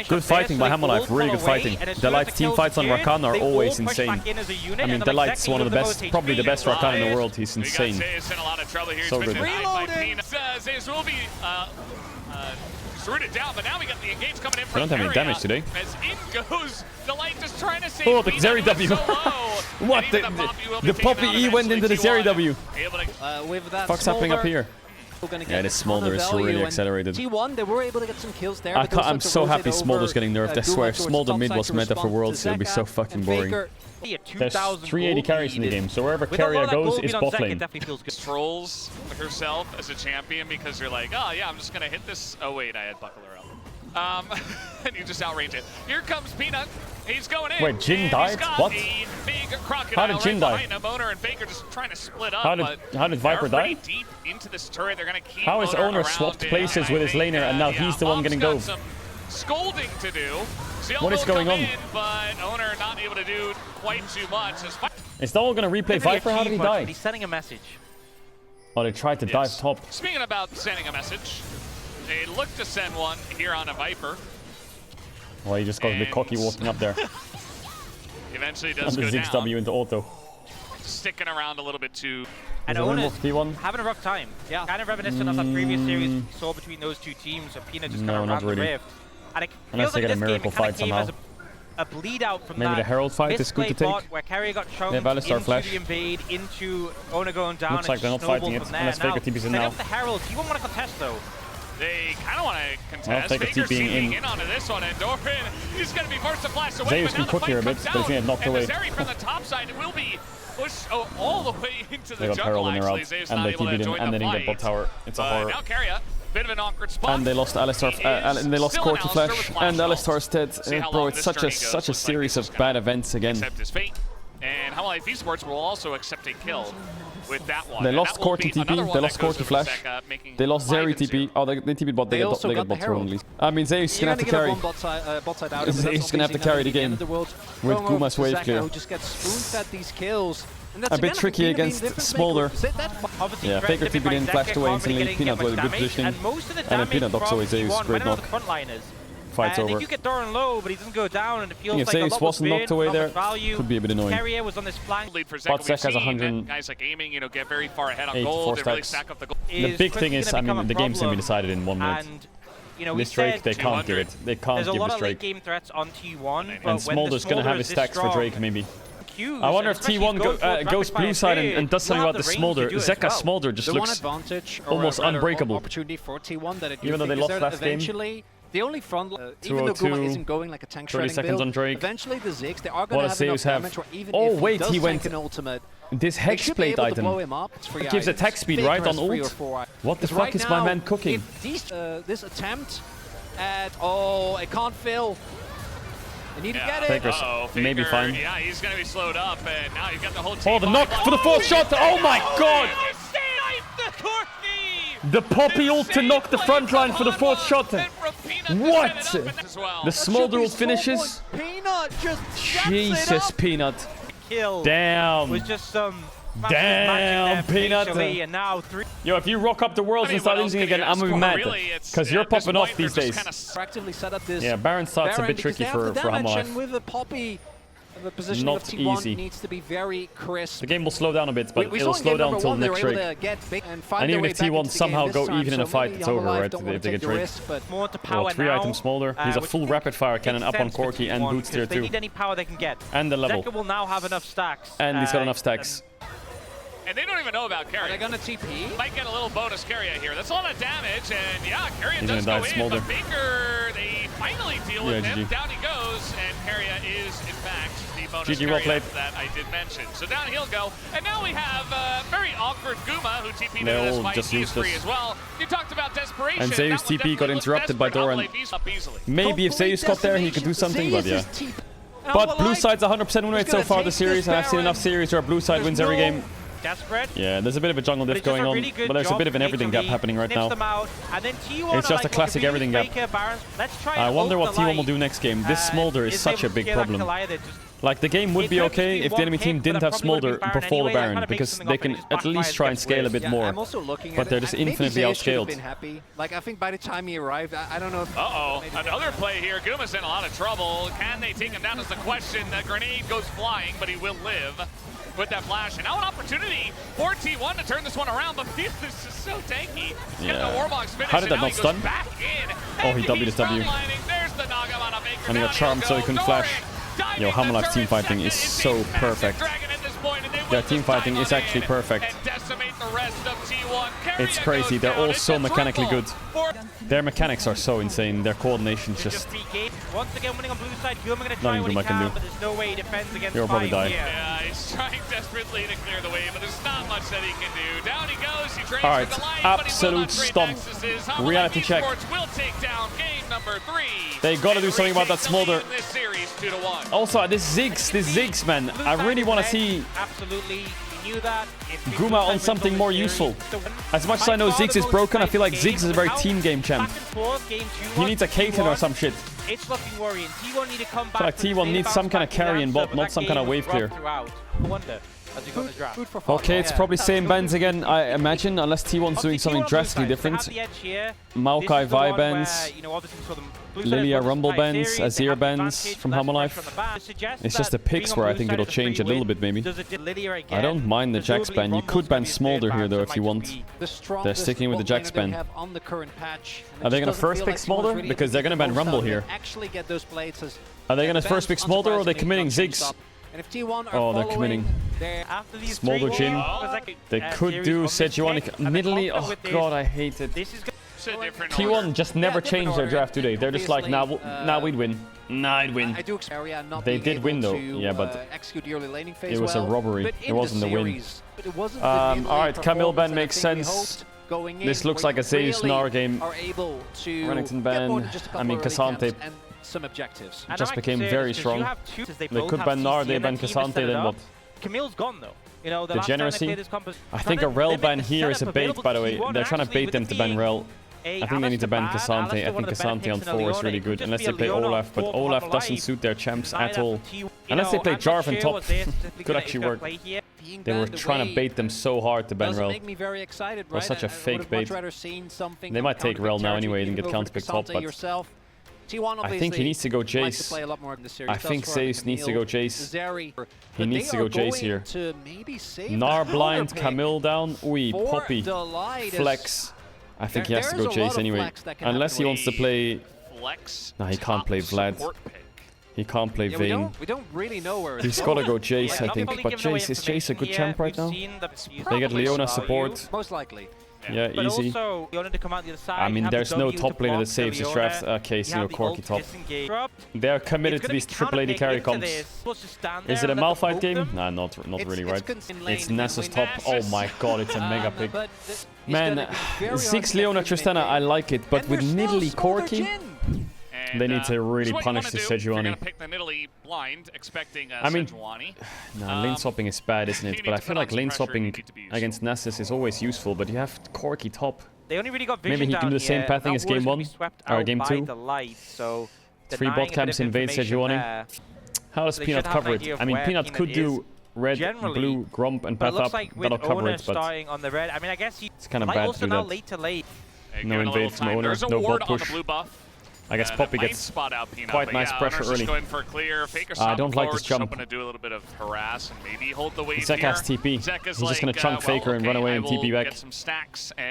Good fighting by Hamalife, really good fighting. Delight's team fights on Rakan are always insane. I mean, Delight's one of the best, probably the best Rakan in the world. He's insane. So good. Down, but now we got the engage coming in from I don't have any damage today. As in goes, Delight just trying to save. Oh, the Zeri W. What? The Poppy E went into the Zeri W. Fuck's happening up here? Yeah, this Smolder is really accelerated. T1, they were able to get some kills there. I'm so happy Smolder's getting nerfed. I swear, if Smolder mid was meta for Worlds, it would be so fucking boring. There's 380 carries in the game, so wherever carrier goes is bot lane. Trolls herself as a champion because you're like, oh yeah, I'm just gonna hit this. Oh wait, I had Buckler up. And you just outrange it. Here comes Peanut. He's going in. Wait, Jin died? What? How did Jin die? Owner and Faker just trying to split up. How did Viper die? Deep into this turret. They're gonna keep How is Owner swapped places with his laner and now he's the one getting dove? Scolding to do. What is going on? But Owner not able to do quite too much. Is Dol gonna replay Viper? How did he die? He's sending a message. Oh, they tried to dive top. Speaking about sending a message, they look to send one here on a Viper. Well, he just got a bit cocky walking up there. Eventually does go down. 6W into auto. Sticking around a little bit too. And Ona's having a rough time. Yeah. Kind of reminiscent of that previous series we saw between those two teams. So Peanut just kind of ran the rift. And it feels like they get this a miracle fight somehow. A bleed out from maybe that. The Herald fight is good to take. Where Carrier got shown into the invade, into Ona going down. Looks like they're not fighting it unless Faker TP's in now. The Herald, you won't want to contest though. They kind of want to contest. Faker's TPing in onto this one, and Dorfin, he's going to be forced to flash away. Zeus can cook here a bit, but he's going to get knocked away. Zeri from the top side will be pushed all the way into the jungle. They got Herald in their out, and they TP'd in, and they didn't get bot tower. It's a horror. Now Carrier, bit of an awkward spot. And they lost Alistar, and they lost Corki Flash, and Alistar's dead. Bro, it's such a series of bad events again. Accept his fate. And Hamalife Esports will also accept a kill with that one. They lost Corki TP, they lost Corki Flash, they lost Zeri TP. Oh, they TP'd bot, they got bot thrown at least. I mean, Zeus is gonna have to carry. Zeus is gonna have to carry the game with Guma's wave clear. A bit tricky against Smolder. Yeah, Faker TP'd in, flashed away instantly, Peanut with a good positioning, and then Peanut knocks away Zeus, great knock. fight's over. They do get Doran low, but he doesn't go down, and it feels If like a Zeus lot wasn't knocked away there, value. could be a bit annoying. Carrier was on this flank. Lead for But Zek Zek has 100. guys like aiming, you know, get very far ahead on 8 gold. They really stacks. stack up the gold. The big thing is, I mean, the game's going to be decided in 1 minute. And, you know, This Drake, they can't give it. They can't there's a give lot this of late Drake. game threats on T1, And Smolder's going to have his stacks for Drake, maybe. I wonder if T1 goes blue side and does something about the Smolder. Zeka Smolder just looks almost unbreakable. Opportunity for T1 that Even though they lost last game. The only front, even though Guma isn't going like a tank 30 seconds build, on Drake. eventually the Ziggs, they are going to have enough damage where even oh if wait, he went an ultimate, this Hexblade item. It gives attack speed right on ult. What the fuck right is now, my man cooking? This attempt at it can't fill. They need to get it. Faker's maybe fine. Yeah, he's going to be slowed up, and now you've got the whole team. Oh, the knock for the fourth shot. Oh my god! The Poppy ult to knock the front line for the fourth shot. What? The Smolder ult finishes. Peanut just Jesus, Peanut. Damn. Was just some damn, Peanut. And now Yo, if you rock up the worlds and start losing again, I'm gonna be mad. Because you're popping off these days. Set up this Baron start's a bit tricky for Hamalife. With the Poppy, the position Not of T1 easy. needs to be very crisp. The game will slow down a bit, but it'll slow down until next Drake. And even if T1 somehow go even in a fight, it's over, right? If they get Drake. More to power Well, 3 items Smolder. He's a full rapid fire cannon up on Corki and Boots tier 2. They need any power they can get. And the level. Zeka will now have enough stacks. And he's got enough stacks. And they don't even know about Carrier. Are they gonna TP? Might get a little bonus Carrier here. That's a lot of damage, and yeah, Carrier does gonna go die in, Smolder. but Baker, they finally deal with him. GG. Down he goes, and Carrier is, in fact, the bonus GG, well Carrier played. that I did mention. So down he'll go, and now we have very awkward Guma, who TP'd into They're this all fight. just He's free useless. as well. You talked about desperation. And Zeus That one TP got definitely interrupted by looks desperate. Doran. He's up easily. Maybe if Zeus got there, he could do something, but yeah. But blue side's 100% win rate so far this series, and I've seen enough series where blue side wins every game. Desperate. Yeah, there's a bit of a jungle diff going on, but there's a bit of an everything gap happening right now. It's just a classic everything gap. I wonder what T1 will do next game. This Smolder is such a big problem. Like, the game would be okay if the enemy team didn't have Smolder before the Baron, because they can at least try and scale a bit more. But they're just infinitely outscaled. Like, I think by the time he arrived, I don't know if... Uh-oh, another play here. Guma's in a lot of trouble. Can they take him down is the question. The grenade goes flying, but he will live with that flash. And now an opportunity for T1 to turn this one around, but this is just so tanky. Yeah. The Warbox finish, How did that and now not stun? He goes back in, Oh, he W'd his W. There's the knockout on Baker. And he got charmed so he couldn't flash. Yo, Hamalife's team fighting is so perfect. Their team fighting is actually perfect. It's crazy, they're all so mechanically good. Their mechanics are so insane, their coordination's just... Once again, winning on blue side, Guma gonna Nothing try what he Guma can do. but there's no way he defends against He'll probably die. Yeah, he's trying desperately to clear the way, but there's not much that he can do. Down he goes, he trains Alright, with the line, absolute stomp. Reality check. Will take down game number 3. They gotta do something about that Smolder. This series 2-1. Also, this Ziggs, man. I really want to see Absolutely. He knew that. Guma on something more useful. As much as I know Ziggs is broken, I feel like Ziggs is a very team game champ. He needs a Caedrel or some shit. It's looking worrying. T1 need to come back. I feel like T1 needs some kind of carry in bot, not some kind of wave clear. I wonder. Okay, it's probably same bans again, I imagine, unless T1's doing something drastically different. Maokai Vi bans, Lilia Rumble bans, Azir bans from Hamalife. It's just the picks where I think it'll change a little bit, maybe. I don't mind the Jax ban. You could ban Smolder here, though, if you want. They're sticking with the Jax ban. Are they going to first pick Smolder? Because they're going to ban Rumble here. Are they going to first pick Smolder, or are they committing Ziggs? Oh, they're committing Smolder Jhin. They could do Sejuani Nidalee. Oh god, I hate it. T1 just never changed their draft today. They're just like, nah, we'd win. Nah, I'd win. They did win though, yeah, but it was a robbery. It wasn't a win. Alright, Camille ban makes sense. This looks like a Zeus Gnar game. Renekton ban, I mean Cassante some objectives. Just became very strong. They could ban Gnar, they ban Cassante, then what? Camille's gone though. You know, Degeneracy. I think a Rel ban here is a bait, by the way. They're trying to bait them to ban Rel. I think they need to ban Cassante. I think Cassante on 4 is really good. Unless they play Olaf, but Olaf doesn't suit their champs at all. Unless they play Jarvan top. Could actually work. They were trying to bait them so hard to ban Rel. It was such a fake bait. They might take Rel now anyway and get counterpicked top, but I think he needs to go Jace. I think Zeus needs to go Jace. He needs to go Jace here. Gnar blind, Camille down. Ui, Poppy. Flex. I think he has to go Jace anyway. Unless he wants to play... No, he can't play Vlad. He can't play Vayne. We don't really know where He's got to go Jace, I think. But Jace, is Jace a good champ right now? They get Leona support. Most likely. Yeah, but easy. Also, you wanted to come out the other side, I mean, there's no top laner that saves his drafts. Casey or Corki top. They are committed to these triple AD carry comps. Is it a Malphite game? Nah, not really, right? It's Nessa's top. Oh my god, it's a mega pick. Man, Ziggs, Leona, Tristana, I like it, but with Nidalee Corki, they need to really punish the Sejuani. I mean, nah, lane swapping is bad, isn't it? But I feel like lane swapping against Nessus is always useful, but you have Corki top. They only really got vision. Maybe he can do the same pathing as game 1 or game 2. 3 bot camps invade Sejuani. How does Peanut cover it? I mean, Peanut could do red, blue, Grump, and path up. That'll cover it, but it's kind of bad to do that. No invade from Owner, no bot push. I guess Poppy gets quite nice pressure early. I don't like this jump. Zek has TP. He's just going to chunk Faker and run away and TP back.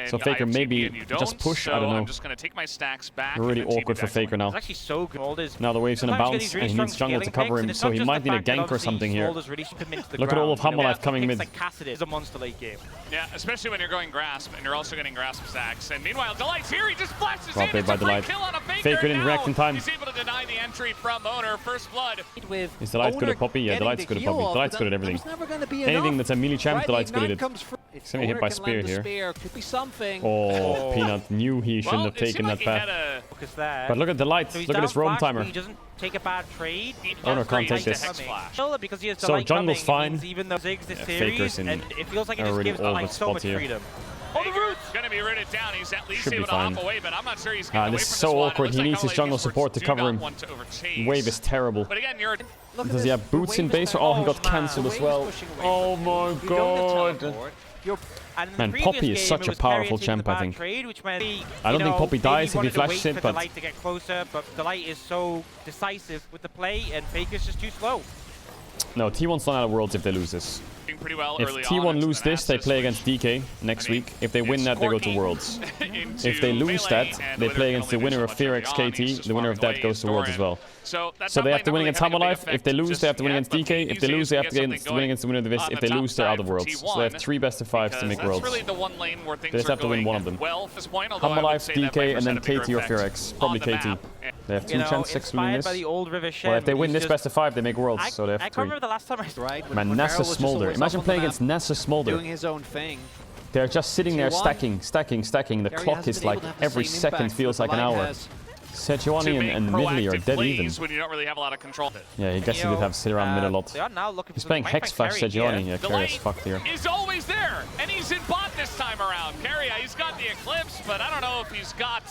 So Faker maybe just push, I don't know. Really awkward for Faker now. Now the wave's going to bounce and he needs jungle to cover him, so he might need a gank or something here. Look at all of Hamalife coming mid. Yeah, especially when you're going Grasp and you're also getting Grasp stacks. And meanwhile, Delight's here, he just flashes in. It's a free kill on a Faker. Didn't react in time. He's able to deny the entry from Owner. First blood. Is Delight good at Poppy? Yeah, Delight's good at Poppy. Delight's good at everything. Anything that's a melee champ, Delight's good at it. Semi hit by spear here. Oh, Peanut knew he shouldn't have taken that path. But look at Delight. Look at his roam timer. Take a bad trade. Owner can't take this. So jungle's fine. Even though Ziggs this Faker's in and it feels like it a just really gives Delight awkward so spot much here. freedom. Faker's gonna be rooted down. He's at least able to hop away, but I'm not sure he's getting away This from is so awkward. He needs his jungle support to cover him. Wave is terrible. But again, you're... Does he have boots in base? Or, oh, he got cancelled as well. Oh my god. Man, Poppy is such a powerful champ, I think. I don't think Poppy dies if he flashes it, but... Delight to get closer, but Delight is so decisive with the play, and Faker's just too slow. No, T1's not out of Worlds if they lose this. If T1 lose this, they play against DK next week. If they win that, they go to Worlds. If they lose that, they play against the winner of Fearx KT. The winner of that goes to Worlds as well. So they have to win against Hamalife. If they lose, they have to win against DK. If they lose, they have to win against the winner of this. If they lose, they're out of Worlds. So they have 3 best of 5s to make Worlds. They just have to win one of them. Hamalife, DK, and then KT or Fearx. Probably KT. They have 2 chances of winning this. Well, if they win this best of 5, they make Worlds. So they have 3. Man, Nessa Smolder. Imagine playing against Nessa Smolder. Doing his own thing. They're just sitting there stacking. The clock is like every second feels like an hour. Sejuani and Midley are dead even. When you don't really have a lot of control. Yeah, he guess he did have sit around mid a lot. He's playing Hex Flash Sejuani. Yeah, Carrier's fucked here. He's always there, and he's in bot this time around. Carrier, he's got the Eclipse, but I don't know if he's got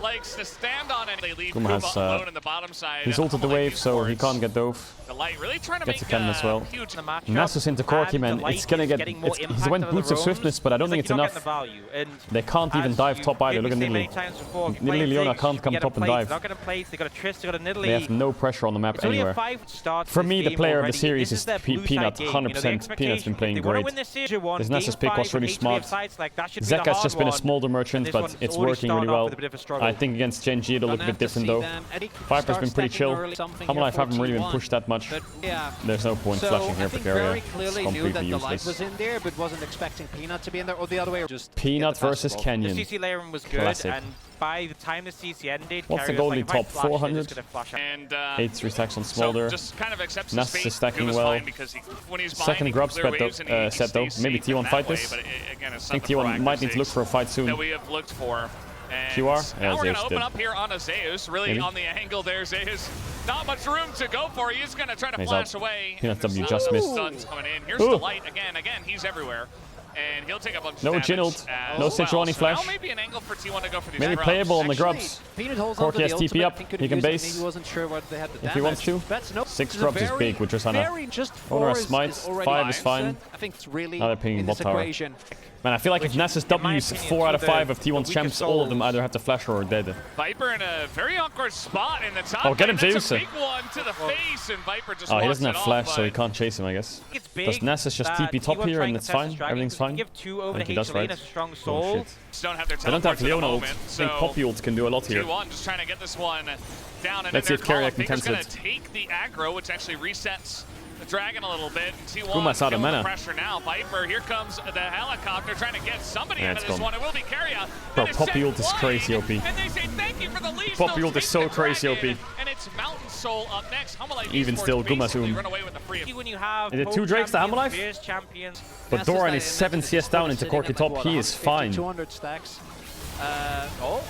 legs to stand on, and they leave Kuma alone in the bottom side. He's ulted the wave, so he can't get dove. Really trying to gets a cannon as well. Nasus into Corki, man. It's gonna get... He went Boots of Swiftness, but I don't think it's enough. They can't even dive top either. Look at Nidalee. Nidalee Leona can't come top and dive. They have no pressure on the map anywhere. For me, the player of the series is Peanut. 100%. Peanut's been playing great. This Nasus pick was really smart. Zeka's just been a smolder merchant, but it's working really well. I think against Gen G it'll look a bit different though. Viper's been pretty chill. Hamalife haven't really been pushed that much. There's no point flashing here for Carrier. It's completely useless. Peanut versus Canyon. Classic. By the time the CC ended, what's the goalie top? 400? 8 stacks on Smolder. Nasus is stacking well. Second grub set though. Maybe T1 fight this. I think T1 might need to look for a fight soon. QR? Now we're going to Zeus open up here on a Zeus. Really maybe? On the angle there, Zeus. Not much room to go for. He's going to try to flash away. Peanut W just missed. Stuns coming in. Here's Delight again. He's everywhere. And he'll take a bunch of damage. No Sejuani flash. Maybe an angle for T1 to go for these maybe grubs. Playable on the grubs. Corki has TP up. He can base. If he wants to. 6 grubs is big with Tristana. Owner has smite. 5 is fine. Now they're pinging bot tower. Man, I feel like if Nessus W's 4 out of 5 of T1's champs, all of them either have to flash or are dead. Viper in a very awkward spot in the top. Oh, get him, That's Zeus. a big one to the face, and Viper just Oh, he doesn't walks have it flash, off, so he can't chase him, I guess. Does Nessus just TP top here and it's fine? Everything's fine? Give 2 over I think to he does, right? strong Oh, soul. shit. Just don't have their They don't have teleports at the Leona ult. moment, I think Poppy ult can do a lot here. T1 just trying to get this one down. And Let's see if Carrier can Faker's cancel gonna it. take the aggro, which actually resets the Dragon a little bit. T1 Guma's out of feeling mana. the pressure now. Viper, here comes the helicopter trying to get somebody Yeah, out of it's this gone. one. It will be Carrier. Bro, That Poppy sent ult is flying, crazy OP. And they say thank you for the leash. Poppy They'll ult is take so the crazy Dragon, OP. And it's Mountain Soul up next. Hummelite Even Esports still, Guma basically zoom. run away with the free. When you have Is it 2 Drakes to Hammerlife? fierce champions. But Doran is 7 CS down into Corky top. He is fine. 200 stacks. All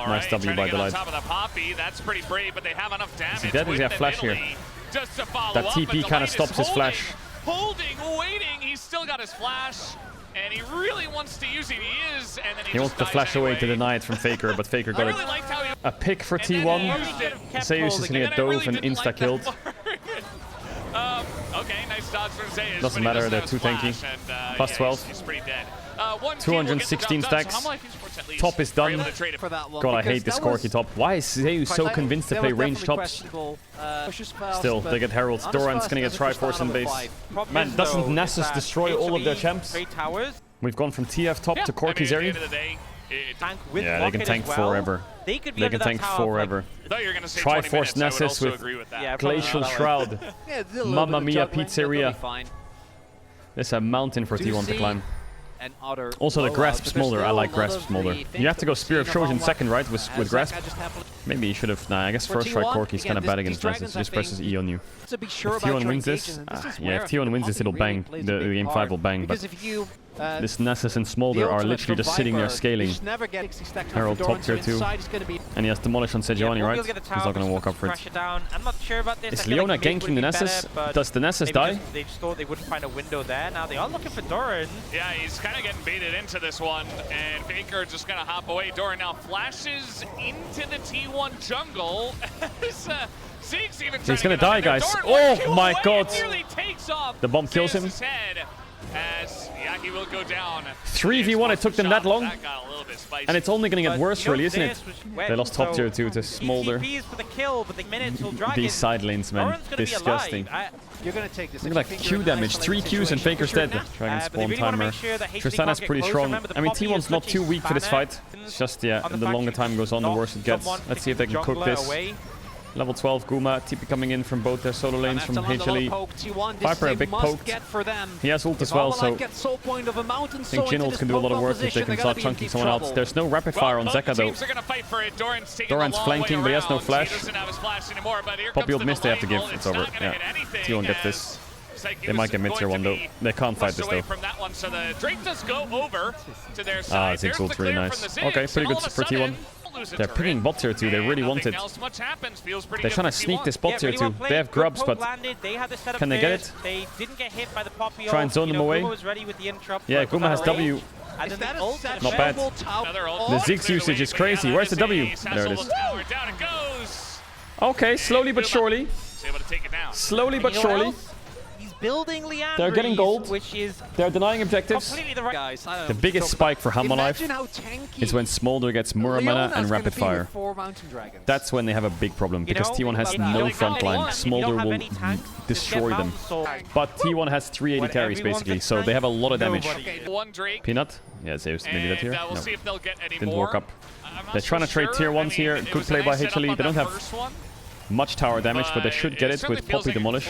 Nice right, W trying by to get on Delight. top of the Poppy. That's pretty brave, but they have enough damage. he dead? Does he have with flash the here? Italy just to follow That up, TP but kinda Delight is stops his holding, flash. Holding, waiting. He's still got his flash, and he really wants to use it. He is, and then He just wants to dies flash away anyway. to deny it from Faker, but Faker I got really it. liked how he A pick for and then he T1. used it. Zeus is gonna get dove and insta-killed. Okay, nice dodge from Zeus. Doesn't but he matter, they're have too splash, tanky. and, Plus yeah, 12. He's pretty dead. One team will get the 216 job done, stacks. so Hummelite Esports at least Top is are able done. to trade it For that one. God, I because hate this that was Corky top. Why is Zeus so quite convinced to they play were range definitely tops? questionable, pushes fast, Still, but they get heralds. not as Doran's fast gonna get as a first Triforce in round of base. 5. Man, doesn't Nessus destroy all of their champs? Great towers. We've gone from TF top to Corky at the Zeri. end of the day, Tank with Yeah, they can rocket tank as well. forever. They could be They under can that tank tower for, like, forever. I thought you were going to say Triforce 20 minutes. I would Nessus also with agree with that. Yeah, probably Glacial not. Shroud. Yeah, a little Mamma bit of mia, juggling, pizzeria. they'll be fine. There's a mountain for Do you T1 to see climb. an utter Also, the blowout, Grasp but there's Smolder. I still like a lot Grasp of Smolder. the You things have to go that Spear of we've seen Trojan about second, right? With Zaka Grasp? just happened. Maybe you should have. Nah, I guess For first strike T1, Corky's kind of again, bad these against Nessus. dragons He just are presses E on you. To be sure If about T1 your wins this, engagement, and this is yeah, where if T1 wins this, Poppy it'll really bang. plays The a big game part. 5 will bang, but Because if you this Nessus and the Smolder are ultimate literally just from sitting there Viper, scaling. you should never get 60 stacks Herald off top the tier door, so 2. inside is gonna be And he has Demolish on Sejuani, right? He's He's not gonna walk up for it. Pressure down. I'm not sure about this. Is I feel Leona like mid ganking would the be Nessus? better, but Does the Nessus maybe die? They just thought they wouldn't find a window there. Now they are looking for Doran. Yeah, he's kind of getting baited into this one, and Faker just going to hop away. Doran now flashes into the T1 jungle. Zeke's even He's trying gonna to get die, under there. guys. Doran Oh one kill my away God. and nearly takes off The bomb kills him. Zeus's head as, yeah, he will go down. 3v1, it took them that long? That got a little bit spicy. And it's only gonna get But, worse, you know, really, isn't it? Zeus was wet, They lost top so tier 2 to Smolder. TPs for the kill, but the minute till Dragon. These side lanes, man. Doran's gonna be Disgusting. alive. you're gonna take this. Look at that Q damage. 3 Qs and Faker's dead. Dragon But they spawn really wanna timer. make sure that HD Tristana's can't get pretty closer. strong. Remember, the I mean, Poppy T1's is not too switching weak for this Spanner. fight. It's just, yeah, On the fact longer sheet, time goes on, the not worse it gets. someone Let's see if they can picking cook jungler this. away. Level 12 Guma, TP coming in from both their solo lanes from HLE. Viper a big poke. He has ult as well, so I think Jin ult can do a lot of work if they can start chunking someone else. There's no rapid fire on Zeka though. Doran's flanking, but he has no flash. Poppy ult missed, they have to give. It's over. Yeah. T1 gets this. They might get mid tier 1 though. They can't fight this though. From that one, so the Drake does go over to their Ah, side. Ziggs ult really nice. Okay, pretty good for T1. They're picking bot tier 2, they really want it. They're trying to sneak this bot tier 2. They have grubs, but can they get it? They didn't get hit by the Poppy. Try and zone them away. Yeah, Guma has W. Not bad. The Ziggs usage is crazy. Where's the W? There it is. Okay, slowly but surely. Slowly but surely. Building Leandries, They're getting gold. which is They're denying objectives. completely the right. Guys, The biggest spike for Hamalife is when Smolder gets Muramana and Rapid Fire. That's when they have a big problem, because T1 has no front line. Smolder will destroy them. But T1 has 380 carries basically, so they have a lot of damage. Peanut? Yeah, Zeus maybe that here? No. Didn't work up. They're trying to trade tier 1s here. Good play by HLE. They don't have much tower damage, but they should get it with Poppy Demolish.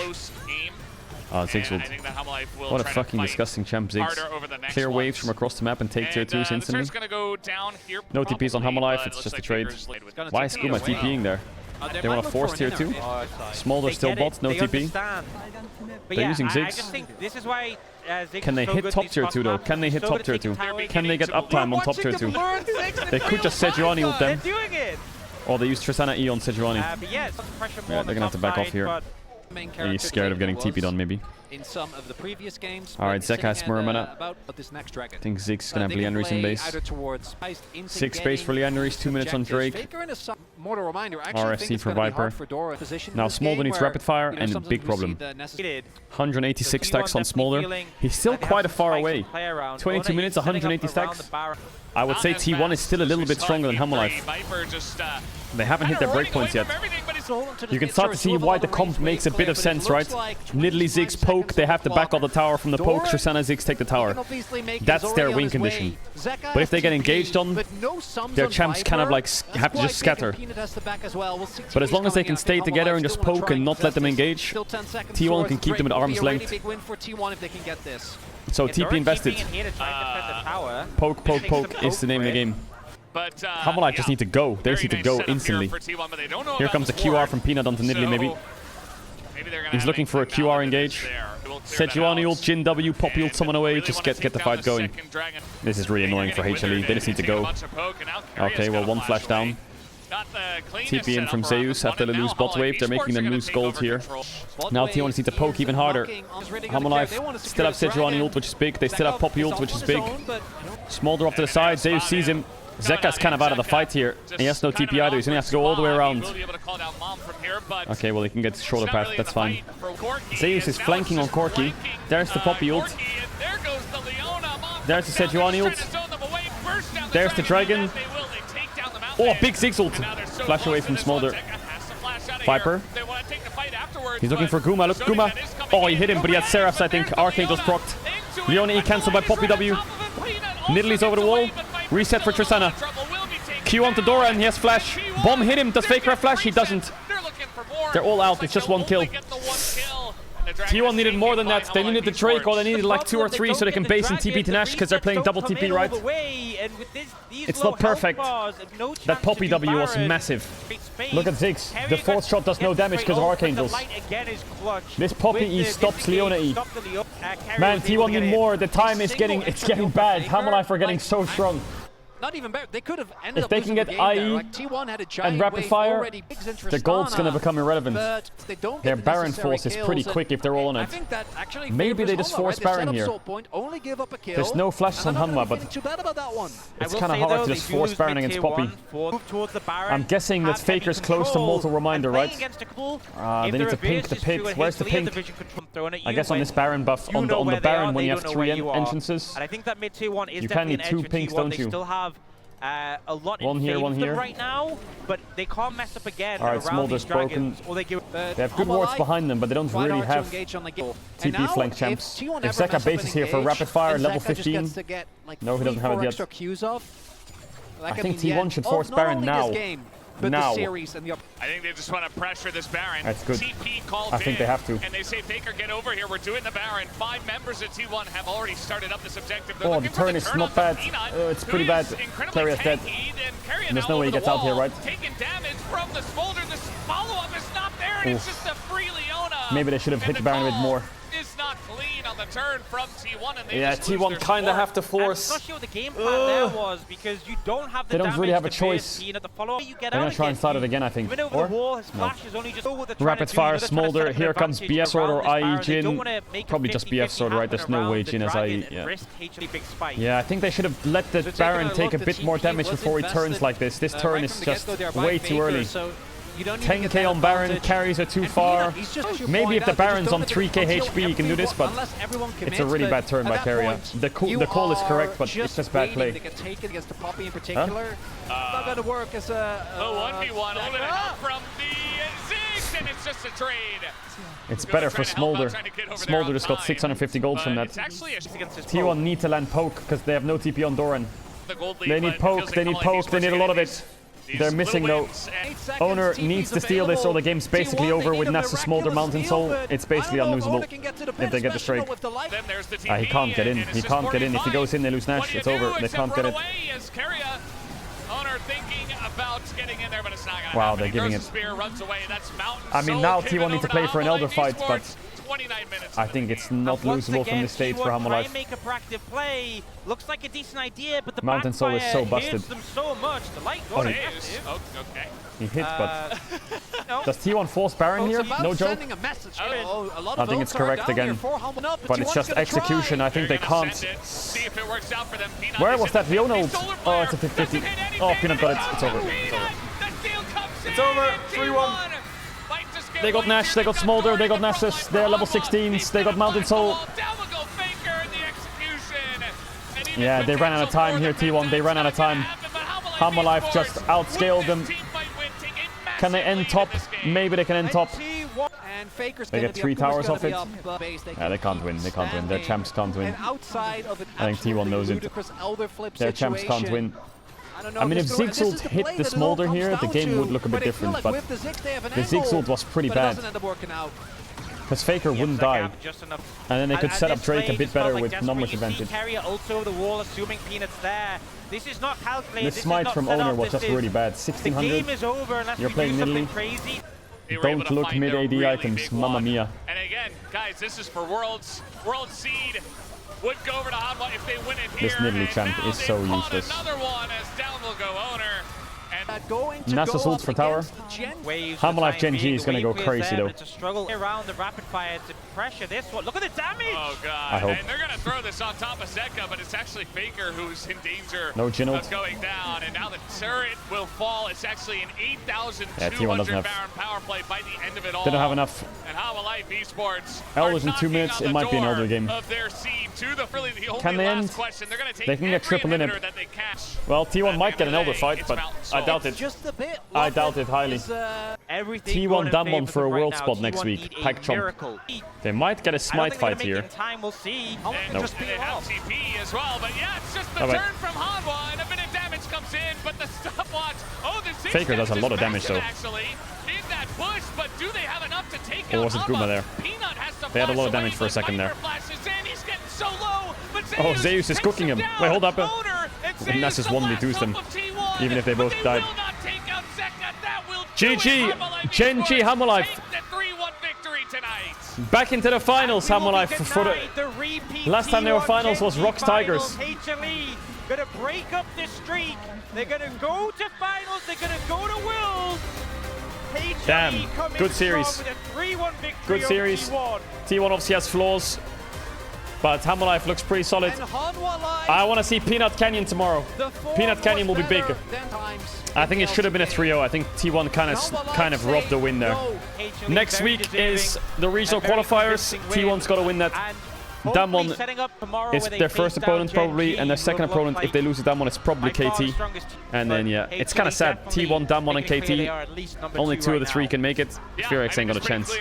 Ziggs ult. What a fucking disgusting champ, Ziggs. Clear waves from across the map and take tier 2s instantly. No TPs on Hamalife, it's just a trade. Why is Guma TPing there? They want to force tier 2? Smolder still bots, no TP. They're using Ziggs. Can they hit top tier 2 though? Can they hit top tier 2? Can they get uptime on top tier 2? They could just Sejuani ult them. Or they use Tristana E on Sejuani. Yeah, they're gonna have to back off here. He's scared of getting TP'd on, maybe. in some of the previous games. Alright, Zeka has more mana. About this next dragon. I think Ziggs gonna have Leanderis in base. 6 base for Leanderis, 2 minutes on Drake. RFC for Viper. Now Smolder needs rapid fire and big problem. 186 stacks on Smolder. He's still quite a far away. 22 minutes, 180 stacks. I would say T1 is still a little bit stronger than Hammerlife. They haven't hit their breakpoints yet. You can start to see why the comp makes a bit of sense, right? Nidalee Ziggs poke, they have to back off the tower from the poke. Tristana Ziggs take the tower. That's their win condition. But if they get engaged on, their champs kind of like have to just scatter. But as long as they can stay together and just poke and not let them engage, T1 can keep them at arm's length. So TP invested. Poke, poke, poke is the name of the game. But Hammerlife just need to go. They just need to go instantly. Here comes a QR from Peanut onto Nidalee, maybe. He's looking for a QR engage. Sejuani ult, Jin W, Poppy ult, someone away. Just get the fight going. This is really annoying for HLE. They just need to go. Okay, well, one flash down. TP in from Zeus after the loose bot wave. They're making them lose gold here. Now T1 needs to poke even harder. Hammerlife still have Sejuani ult, which is big. They still have Poppy ult, which is big. Smolder off to the side. Zeus sees him. Zeka's kind of out of the fight here. He has no TP either. He's going to have to go all the way around. Okay, well, he can get shoulder path. That's fine. Zeus is flanking on Corki. There's the Poppy ult. There's the Sejuani ult. There's the Dragon. Oh, big Ziggs ult. Flash away from Smolder. Viper. He's looking for Guma. Look, Guma. Oh, he hit him, but he had Seraphs, I think. Archangel's procced. Leona E cancelled by Poppy W. Nidalee's over the wall. Reset for Tristana. Q onto Dora and he has flash. Bomb hit him. Does Faker have flash? He doesn't. They're all out. It's just one kill. T1 needed more than that. They needed the Drake, or they needed like 2 or 3 so they can base and TP to Nash because they're playing double TP, right? It's not perfect. That Poppy W was massive. Look at Ziggs. The 4th shot does no damage because of Archangels. This Poppy E stops Leona E. Man, T1 need more. The time is getting bad. Hammerlife are getting so strong. Not even better. They could have ended if up they can get IE like, T1 had a and rapid fire, the gold's going to become irrelevant. Their Baron force is pretty quick if they're all on it. Maybe they just force Baron here. There's no flashes on Hanwha, but it's kind of hard to just force Baron against Poppy. I'm guessing that Faker's close to Mortal Reminder, right? They need to pink the pit. Where's the pink? I guess on this Baron buff, on the Baron when you have 3 entrances, you can need 2 pinks, don't you? A lot one here right now, but they can't mess up again. Alright, Smolder's broken. They have good wards behind them, but they don't really have TP flank champs. If Zeka bases here for rapid fire, level 15. No, he doesn't have it yet. I think T1 should force Baron now. Now. I think they just want to pressure this Baron. That's good. TP called I think they have to. And they say, Faker, get over here. We're doing the Baron. 5 members of T1 have already started up this objective. Oh, the turn is not bad. It's pretty bad. Carrier's dead. And there's no way he gets out here, right? Taking damage from the Smolder. This follow-up is not there, and it's just a free Leona. Maybe they should have hit the Baron a bit more. Is not clean on the turn from T1, and yeah, T1 kind of have to force. Especially what the game plan there was, because you don't have the they don't really have a choice. They're gonna try and start it again, I think. Or no. Rapid fire, Smolder. Here comes BF Sword or IE Jin. Probably just BF Sword, right? There's no way Jin has IE. Yeah, I think they should have let the Baron take a bit more damage before he turns like this. This turn is just way too early. 10k on Baron, carries are too far. Maybe if the Baron's on 3k HP he can do this, but it's a really bad turn by Carrier. The call is correct, but it's just bad play. Huh? Not gonna work as a 1v1, a little bit of help from the Ziggs, and it's just a trade. It's better for Smolder. Smolder just got 650 gold from that. T1 need to land poke because they have no TP on Doran. They need poke, they need a lot of it. They're missing though. Owner needs to steal this or the game's basically over with Nasus Smolder Mountain Soul. It's basically unlosable if they get the strike. He can't get in. He can't get in. If he goes in, they lose Nash. It's over. They can't get it. Wow, they're giving it. I mean, now T1 need to play for an Elder fight, but 29 minutes. I think it's not losable from this stage for Hammerlife. Make a proactive play. Looks like a decent idea, but the Mountain Soul is so busted. Them so much. The light Oh, It is. Oh, okay. he hit, but no. does T1 force Baron here? No joke. I think it's correct again, but it's just execution. I think they can't. See if it works out for them. Peanut Where was that Leon ult? Oh, it's a 50-50. Oh, Peanut got it. It's over. It's over. 3-1. They got Nash, they got Smolder, they got Nessus, they're level 16s, they got Mountain Soul. Yeah, they ran out of time here, T1. They ran out of time. Hammerlife just outscaled them. Can they end top? Maybe they can end top. They get 3 towers off it. Yeah, they can't win. They can't win. Their champs can't win. I think T1 knows it. Their champs can't win. I mean, if Ziggs hit the Smolder here, the game would look a bit different, but the Ziggs ult was pretty bad. Because Faker wouldn't die. And then they could set up Drake a bit better with numbers advantage. The smite from Owner was just really bad. 1600. You're playing Nidalee. Don't look mid AD items, mamma mia. And again, guys, this is for Worlds. World Seed would go over to Hanwha if they win it here. This Nidalee champ is so useless. Another one as down will go Owner. Nasus ult for tower. Hammerlife Gen G is gonna go crazy though. It's a struggle around the rapid fire to pressure this one. Look at the damage! Oh god. I hope. And they're gonna throw this on top of Zeka, but it's actually Faker who's in danger of going down. And now the turret will fall. It's actually an 8,200 Baron power play by the end of it all. They don't have enough. And Hammerlife Esports Elders in 2 minutes. It might be an Elder game. Can they end? They can get triple in it. Well, T1 might get an Elder fight, but I doubt it. I doubt it highly. T1 Damwon for a world spot next week. Pack Chomp. They might get a smite fight here. No. No. They have TP as well, but yeah, it's just the turn from Hanwha, and a bit of damage comes in, but the stopwatch. Oh, the Faker does a lot of damage though. Actually, in that push, but do they have enough to take or was it Guma there? They had a lot of damage for a second there. Oh, Zeus is cooking him. Wait, hold up. Nessus 1v2s them, even if they both died. GG! Gen G Hammerlife. Back into the finals, Hammerlife. For the last time they were finals was Rocks Tigers. Gonna break up this streak. They're gonna go to finals. They're gonna go to Worlds. Damn, good series. Good series. T1 obviously has flaws, but Hammerlife looks pretty solid. I want to see Peanut Canyon tomorrow. Peanut Canyon will be big. I think it should have been a 3-0. I think T1 kind of robbed the win there. Next week is the regional qualifiers. T1's got to win that. Damwon is their first opponent probably, and their second opponent, if they lose to Damwon, it's probably KT. And then yeah, it's kind of sad. T1, Damwon, and KT. Only 2 of the 3 can make it. Fearx ain't got a chance.